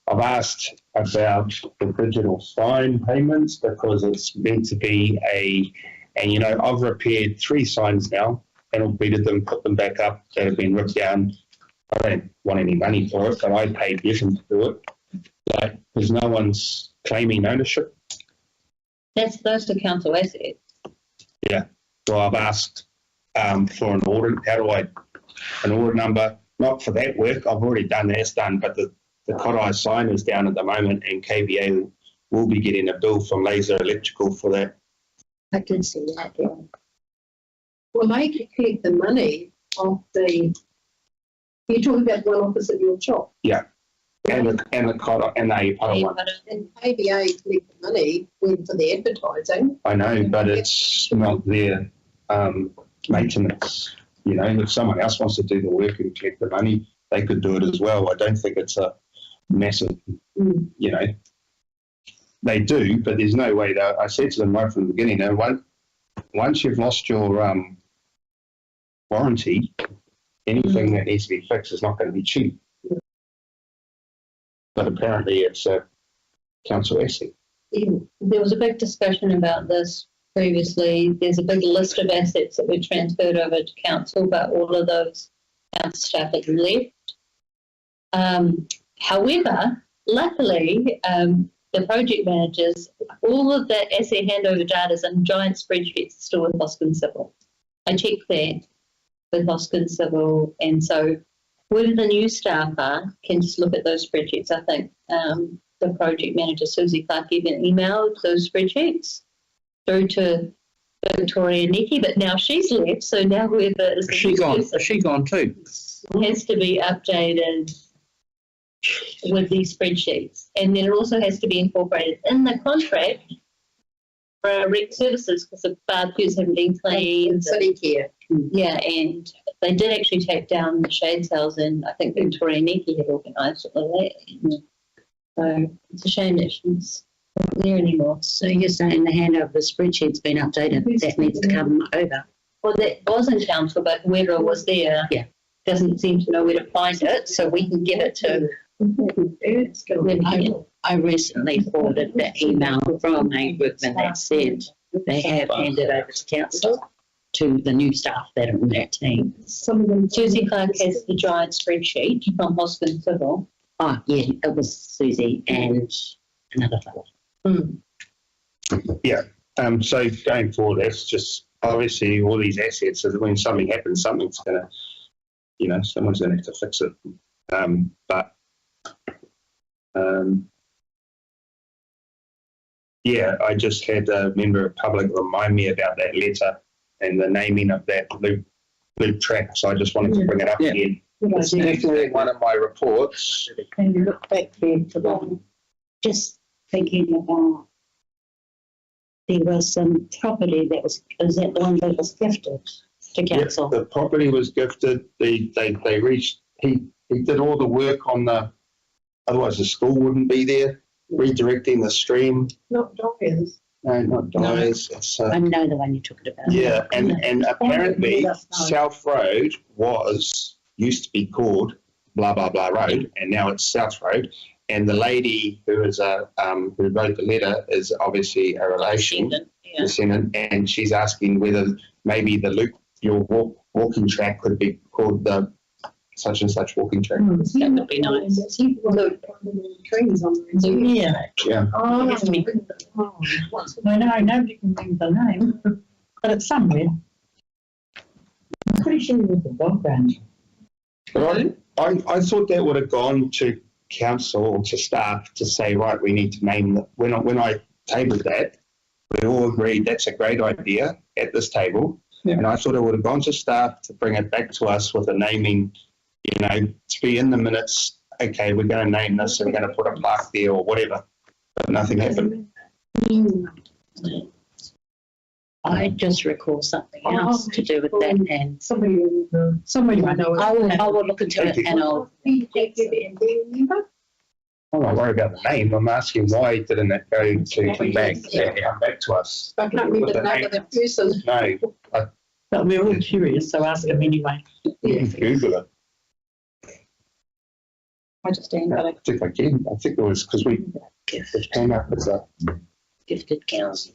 I've asked about the digital sign payments because it's meant to be and I've repaired 3 signs now and updated them, put them back up that have been ripped down. I don't want any money for it, but I paid Bevan to do it. Like, because no one's claiming ownership. Those are council assets. Yeah. So I've asked for an order. An order number, not for that work. I've already done that's done, but the Kodai sign is down at the moment and KBA will be getting a bill from Laser Electrical for that. I did see that, yeah. Well, they could collect the money off the. You're talking about the one opposite your shop. Yeah. And the Kodai and the other one. And KBA collect the money for the advertising. I know, but it's not their maintenance. If someone else wants to do the work and collect the money, they could do it as well. I don't think it's a massive, they do, but there's no way that I said to them right from the beginning, once you've lost your warranty, anything that needs to be fixed is not going to be cheap. But apparently it's a council asset. There was a big discussion about this previously. There's a big list of assets that were transferred over to council, but all of those council staff had left. However, luckily, the project managers, all of the asset handover data is in giant spreadsheets still with Hoskin Civil. I checked that with Hoskin Civil, and so whoever the new staff are can just look at those spreadsheets. I think the project manager, Susie Clark, even emailed those spreadsheets through to Victoria Nicky, but now she's left, so now whoever is She gone too. has to be updated with these spreadsheets. And then it also has to be incorporated in the contract for rec services because the barbecues haven't been cleaned. City care. Yeah, and they did actually take down the shade sales, and I think Victoria Nicky had organised it like that. So it's a shame that she's not there anymore. So you're saying the handover, the spreadsheet's been updated, that needs to come over? Well, that was in council, but whoever was there doesn't seem to know where to find it, so we can give it to. I recently forwarded that email from a workman that said they have handed over to council to the new staff that are in that team. Some of them, Susie Clark has the giant spreadsheet from Hoskin Civil. Oh, yeah, it was Susie and another fellow. So going forward, that's just obviously all these assets. So that when something happens, something's gonna, someone's gonna have to fix it. I just had a member of public remind me about that letter and the naming of that loop track. So I just wanted to bring it up again. It's definitely one of my reports. Can you look back there to the Just thinking about, there was some property that was, is that the one that was gifted to council? Yep, the property was gifted. He did all the work on otherwise the school wouldn't be there, redirecting the stream. Not Dorian's. No, not Dyer's. It's, I know the one you're talking about. yeah, and apparently South Road used to be called blah blah blah road, and now it's South Road. And the lady who wrote the letter is obviously a relation, descendant, and she's asking whether maybe the loop, your walking track, could be called the such and such walking track. That would be nice. Trees on there. Yeah. I know, nobody can remember the name, but it's somewhere. I'm pretty sure it was the dog ranch. But I thought that would have gone to council or to staff to say, right, we need to name the, when I tabled that, we all agreed that's a great idea at this table. Yeah. And I thought it would have gone to staff to bring it back to us with a naming, to be in the minutes. Okay, we're going to name this and we're going to put a plaque there or whatever. But nothing happened. I just recall something else to do with that, and Somebody might know. I will look into it, and I'll. I'm not worried about the name. I'm asking why didn't it go to come back to us? I can't remember the name of that person. No, But we're all curious, so ask them anyway. Google it. I just ain't got I think I can. I think it was because it came up as a gifted council.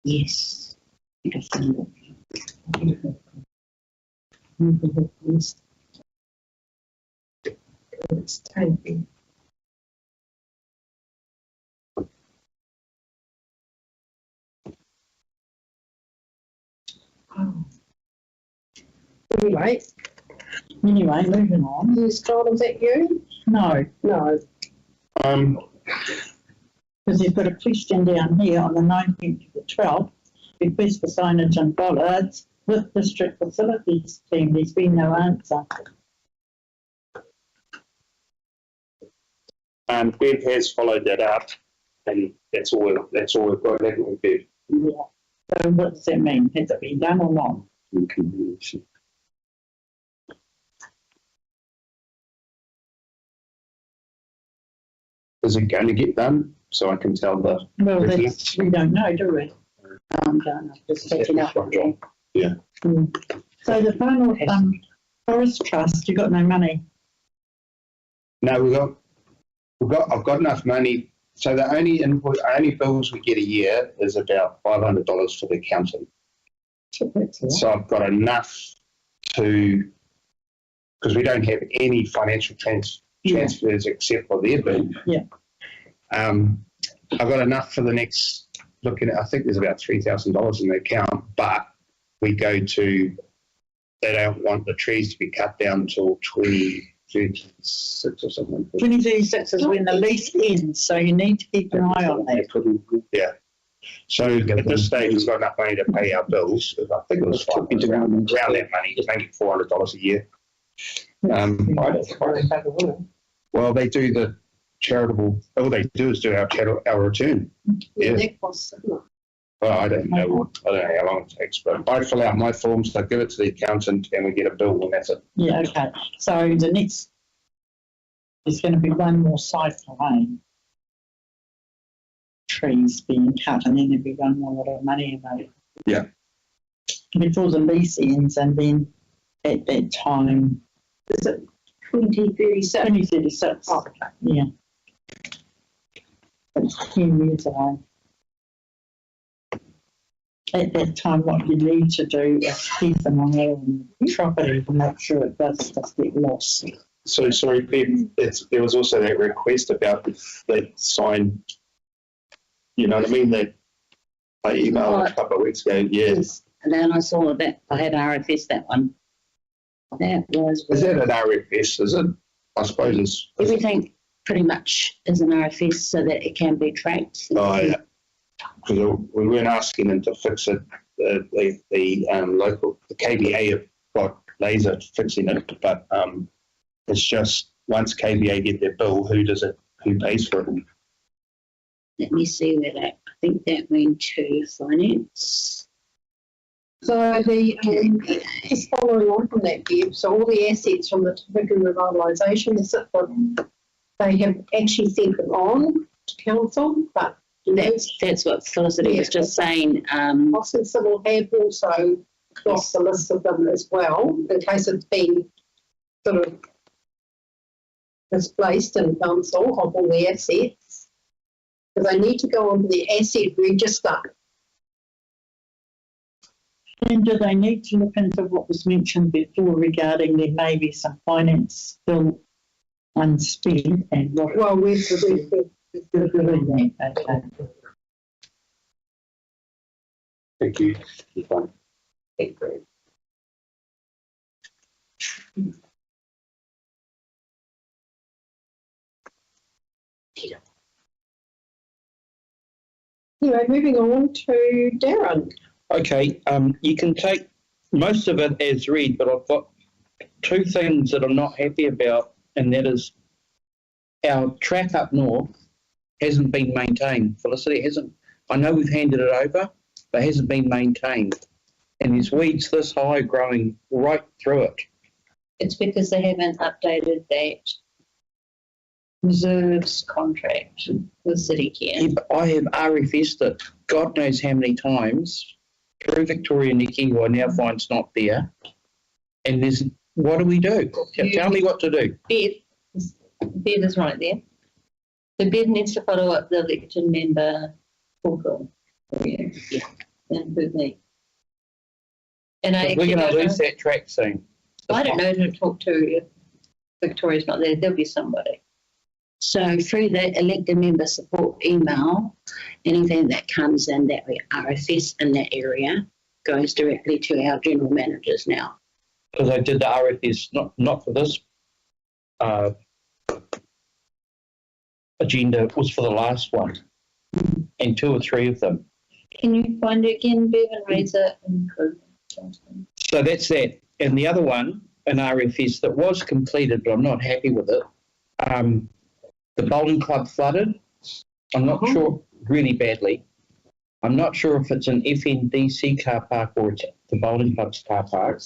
Yes. It's typing. Anyway, moving on. who's told, is that you? No, No. because you've got a question down here on the 19th of the 12th, request for signage and bollards with district facilities team. There's been no answer. Bev has followed that up, and that's all we've got, haven't we, Bev? Yeah. So what does that mean? Has it been done or not? Is it going to get done? So I can tell the Well, residents? we don't know, do we? just catching up with you. Yeah. So the final forest trust, you got no money. No, I've got enough money. So the only bills we get a year is about $500 for the accountant. So I've got enough because we don't have any financial transfers except for their bill. Yeah. I've got enough for the next, I think there's about $3,000 in the account, but they don't want the trees to be cut down until 2036 or something. 2036 is when the lease ends, so you need to keep an eye on that. Yeah. So at this stage, we've got enough money to pay our bills. I think it was around that money, maybe $400 a year. Well, they do the charitable. All they do is do our return. Yeah. Well, I don't know how long it takes, but I fill out my forms, I give it to the accountant, and we get a bill, and that's it. Yeah, okay. So the next, there's going to be one more cycle, eh? Trees being cut, and then there'll be one more lot of money available. Yeah. Before the lease ends, and then at that time, Is it 2036? 2036. Oh, yeah. It's 10 years away. At that time, what you need to do is keep an eye on the property to make sure it does get lost. So, sorry, Bev, there was also that request about the sign, you know what I mean, that I emailed a couple of weeks ago, yes. And then I saw that I had RFS that one. That was. Is that an RFS, is it? I suppose it's. Everything pretty much is an RFS so that it can be tracked. Oh, yeah. Because we weren't asking them to fix it. The local, the KBA have got laser fixing it, but it's just once KBA get their bill, who pays for it? Let me see where that, I think that went to finance. So just following on from that, Bev, so all the assets from the Hiku revitalisation, they have actually sent it on to council, but That's what Felicity was just saying. Boston Civil have also got the list of them as well, in case it's been sort of misplaced in council of all the assets. Because they need to go onto the asset register. And do they need to look into what was mentioned before regarding there may be some finance still unspent and what? Well, we're doing that. Okay. Thank you. Anyway, moving on to Darren. Okay, you can take most of it as read, but I've got two things that I'm not happy about, and that is our track up north hasn't been maintained. Felicity hasn't. I know we've handed it over, but hasn't been maintained. And there's weeds this high growing right through it. It's because they haven't updated that reserves contract with City Care. Yeah, but I have RFS'd it God knows how many times through Victoria Nikki, who I now find it's not there. And there's, what do we do? Tell me what to do. Bev is right there. So Bev needs to follow up the elected member portal. Yeah. And with me. And We're going to lose that track soon. I don't know who to talk to if Victoria's not there. There'll be somebody. So through the elected member support email, anything that comes in that we RFS in that area goes directly to our general managers now. Because I did the RFS, not for this agenda, it was for the last one, and 2 or 3 of them. Can you find it again, Bev, and raise it? So that's that. And the other one, an RFS that was completed, but I'm not happy with it. The bowling club flooded. I'm not sure, really badly. I'm not sure if it's an FNDC car park or it's the bowling club's car park.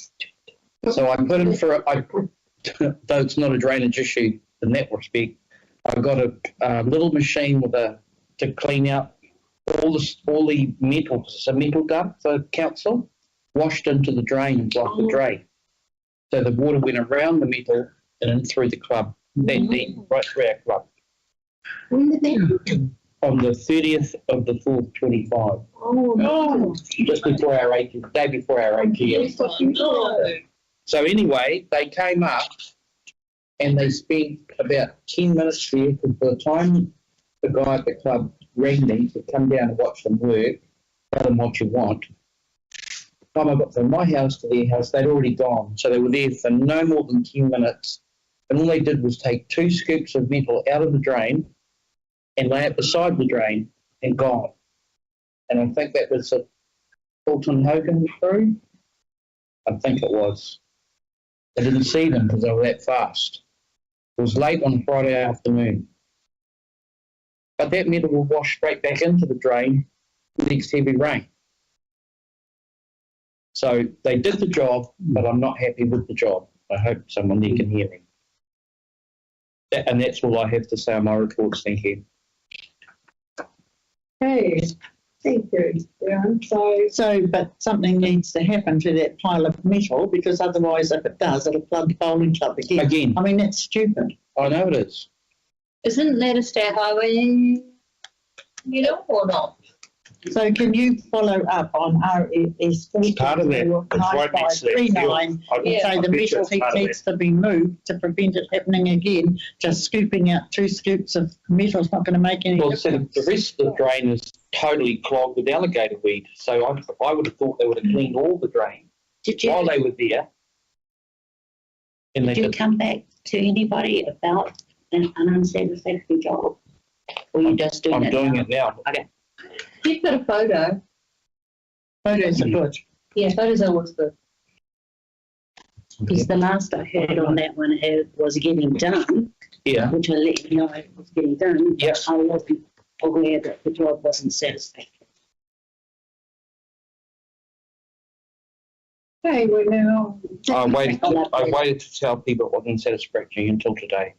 So I put in for though it's not a drainage issue in that respect, I got a little machine to clean out all the metal. It's a metal dump for council, washed into the drain and blocked the drain. So the water went around the metal and in through the club, that deep, right through our club. When did that happen? On the 30th of the 4th, 25. Oh, Just before our AGM, day before our AGM. So anyway, they came up and they spent about 10 minutes there, because by the time the guy at the club rang me to come down and watch them work, tell them what you want. By the time I got from my house to their house, they'd already gone. So they were there for no more than 10 minutes. And all they did was take 2 scoops of metal out of the drain and lay it beside the drain and gone. And I think that was a Fulton Hogan crew. I think it was. I didn't see them because they were that fast. It was late on Friday afternoon. But that metal will wash straight back into the drain next heavy rain. So they did the job, but I'm not happy with the job. I hope someone there can hear me. And that's all I have to say on my reports. Thank you. Okay, thank you. Yeah, but something needs to happen to that pile of metal, because otherwise, if it does, it'll flood the bowling club again. I mean, that's stupid. I know it is. Isn't that a state highway, or not? So can you follow up on RES 40? Part of that. It's right next to that field. 9539, say the metal heap needs to be moved to prevent it happening again. Just scooping out 2 scoops of metal is not going to make any difference. Well, the rest of the drain is totally clogged with alligator weed. So I would have thought they would have cleaned all the drain while they were there. And Did you come back to anybody about an unsatisfactory job? Or you just doing it? I'm doing it now. Okay. You've got a photo. Photos are good. Yeah, photos are always good. Because the last I heard on that one, it was getting done. Yeah. Which I let you know it was getting done. Yes. I wasn't aware that the job wasn't satisfactory. Okay, we're now. I waited to tell people it wasn't satisfactory until today.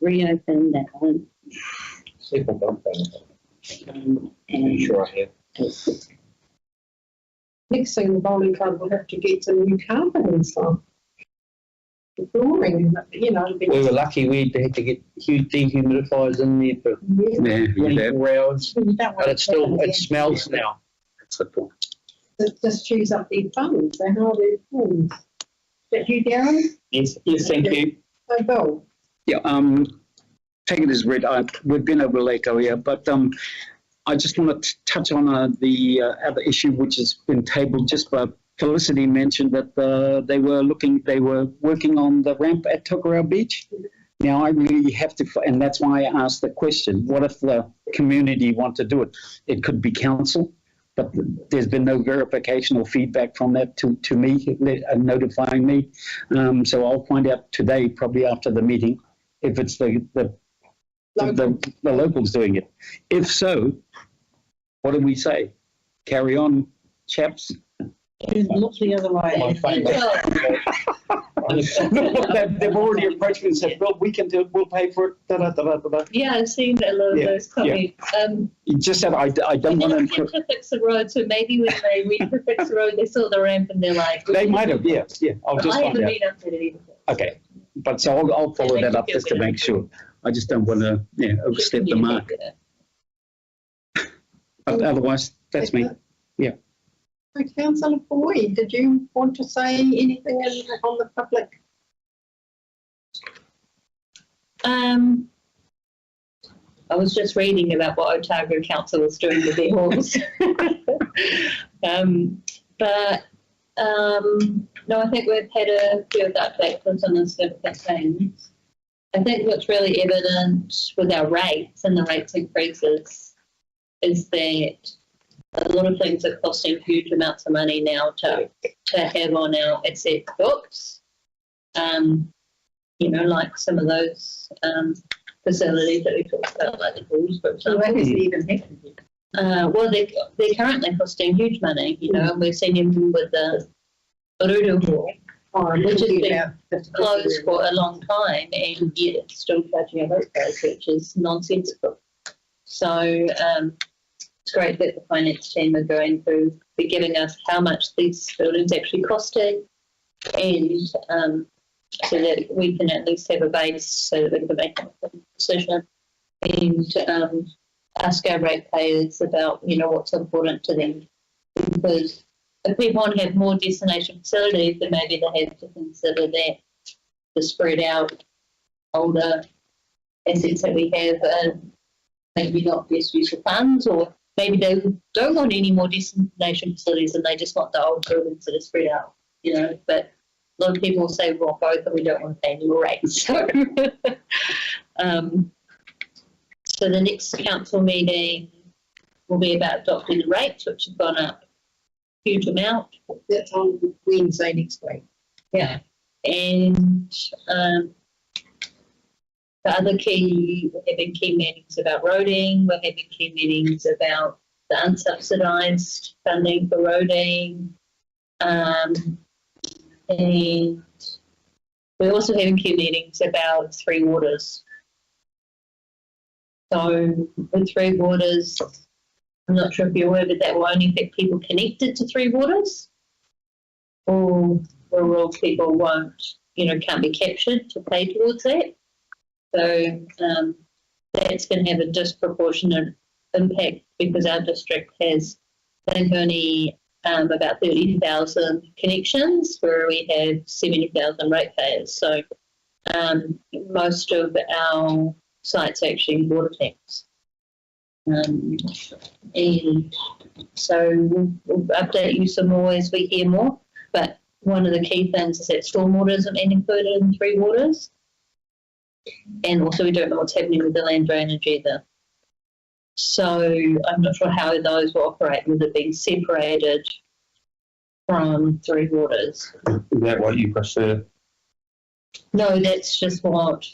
Reopen that one. Several times. I'm sure I have. Next thing, the bowling club will have to get some new carpet and stuff. The flooring, We were lucky we had to get huge dehumidifiers in there for 24 hours. But it smells now. That's the point. It just chews up their funds. They're hardly funds. Is that you, Darren? Yes, thank you. Oh, Bill. Yeah, take it as read. We've been over late earlier, but I just want to touch on the other issue which has been tabled. Just Felicity mentioned that they were working on the ramp at Tokerau Beach. Now I really have to, and that's why I asked the question: what if the community want to do it? It could be council, but there's been no verification or feedback from that to me, notifying me. So I'll find out today, probably after the meeting, if it's the locals doing it. If so, what do we say? Carry on, chaps. Look the other way. They've already approached me and said, "Well, we can do it. We'll pay for it." Da, da, da, da, da. Yeah, I've seen a lot of those comments. You just said, "I don't want to fix the road." So maybe when they went to fix the road, they saw the ramp and they're like, they might have. Yes, yeah. I'll just find out. Either. Okay, but so I'll follow that up just to make sure. I just don't want to overstep the mark. Otherwise, that's me. Yeah. Councillor Boyd, did you want to say anything on the public? I was just reading about what Otago Council was doing with their halls. No, I think we've had a few of the updates on the significant things. I think what's really evident with our rates and the rates increases is that a lot of things are costing huge amounts of money now to have on our asset books. Like some of those facilities that we talked about, like the pools, for example. Well, they're currently costing huge money, and we've seen them with the Ururu Hall, which has been closed for a long time, and yet it's still charging a boat price, which is nonsensical. So it's great that the finance team are going through, they're giving us how much these buildings actually costing, and so that we can at least have a base so that we can make a decision and ask our ratepayers about, what's important to them. Because if we want to have more destination facilities, then maybe they have to consider that the spread out older assets that we have are maybe not best use of funds, or maybe they don't want any more destination facilities and they just want the old buildings that are spread out, but a lot of people will say we want both, but we don't want to pay any more rates. So the next council meeting will be about adopting the rates, which have gone up a huge amount. That's on Wednesday next week. Yeah. And the other we're having key meetings about roading, we're having key meetings about the unsubsidised funding for roading, and we're also having key meetings about Three Waters. So with Three Waters, I'm not sure if you're aware, but that will only affect people connected to Three Waters, or rural people won't, can't be captured to pay towards that. So that's going to have a disproportionate impact because our district has, I think, only about 30,000 connections where we have 70,000 ratepayers. So most of our sites are actually water tanks. And so we'll update you some more as we hear more. But one of the key things is that stormwater isn't included in Three Waters. And also we don't know what's happening with the land drainage either. So I'm not sure how those will operate with it being separated from Three Waters. Is that what you prefer? No, that's just what.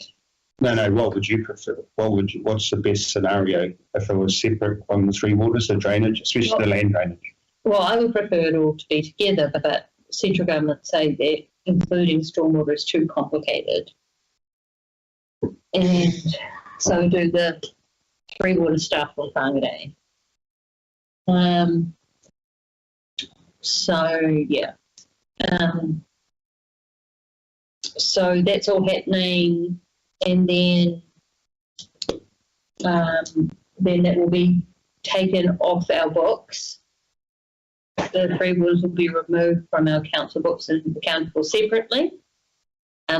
No, what would you prefer? What's the best scenario if it was separate on the Three Waters, the drainage, especially the land drainage? Well, I would prefer it all to be together, but central government say that including stormwater is too complicated. And so do the Three Water stuff for Whangarei. So yeah. So that's all happening, and then that will be taken off our books. The Three Waters will be removed from our council books and accounted for separately.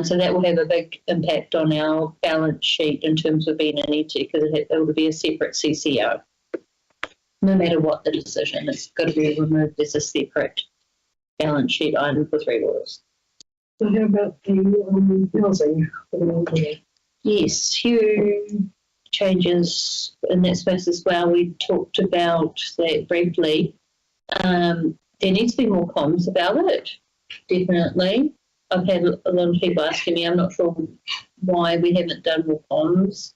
So that will have a big impact on our balance sheet in terms of being an entity because it will be a separate CCO. No matter what the decision, it's got to be removed as a separate balance sheet item for Three Waters. So how about the housing? Yes, few changes in that space as well. We talked about that briefly. There needs to be more comms about it, definitely. I've had a lot of people asking me, I'm not sure why we haven't done more comms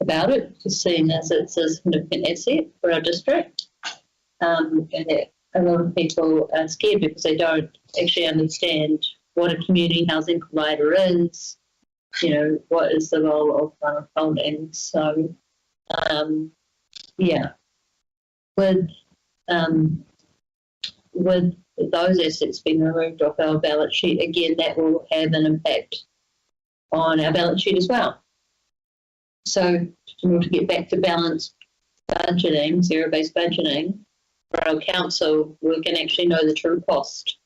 about it, just seeing as it's a significant asset for our district. And that a lot of people are scared because they don't actually understand what a community housing provider is, what is the role of funding. So, with those assets being removed off our balance sheet, again, that will have an impact on our balance sheet as well. So in order to get back to balanced budgeting, zero-based budgeting, for our council, we can actually know the true cost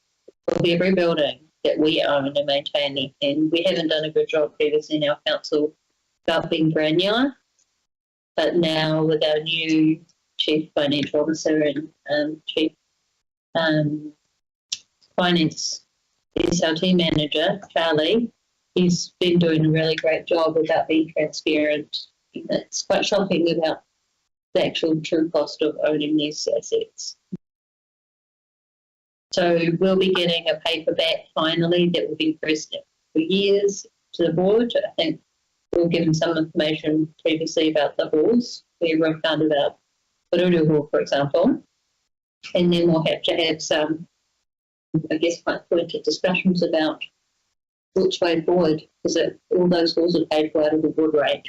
of every building that we own and maintain. And we haven't done a good job previously in our council about being granular. But now with our new Chief Financial Officer and Chief Finance SLT Manager, Charlie, he's been doing a really great job about being transparent. It's quite shocking about the actual true cost of owning these assets. So we'll be getting a paper back finally that will be pressed for years to the board. I think we'll give them some information previously about the halls. We were found about Bururu Hall, for example. And then we'll have to have some, quite pointed discussions about which way forward, because all those halls are paid for out of the board rate.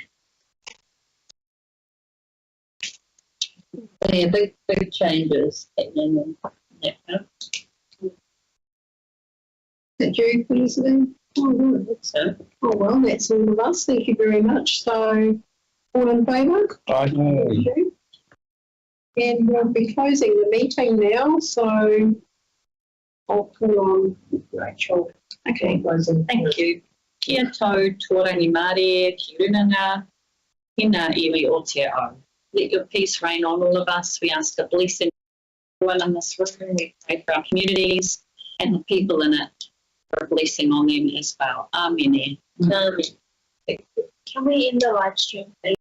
So yeah, big changes happening in that. Did you put us in? Oh, no, I think so. Oh, well, that's all of us. Thank you very much. So, all in favour? Aye. Thank you. And we'll be closing the meeting now, so I'll call on Rachel. Okay, thank you. Kia tau, tōrangi Māori, ki runanga, hina iwi o te ao. Let your peace reign on all of us. We ask a blessing on everyone in this room. We pray for our communities and the people in it, for a blessing on them as well. Amen. Can we end the live stream, please?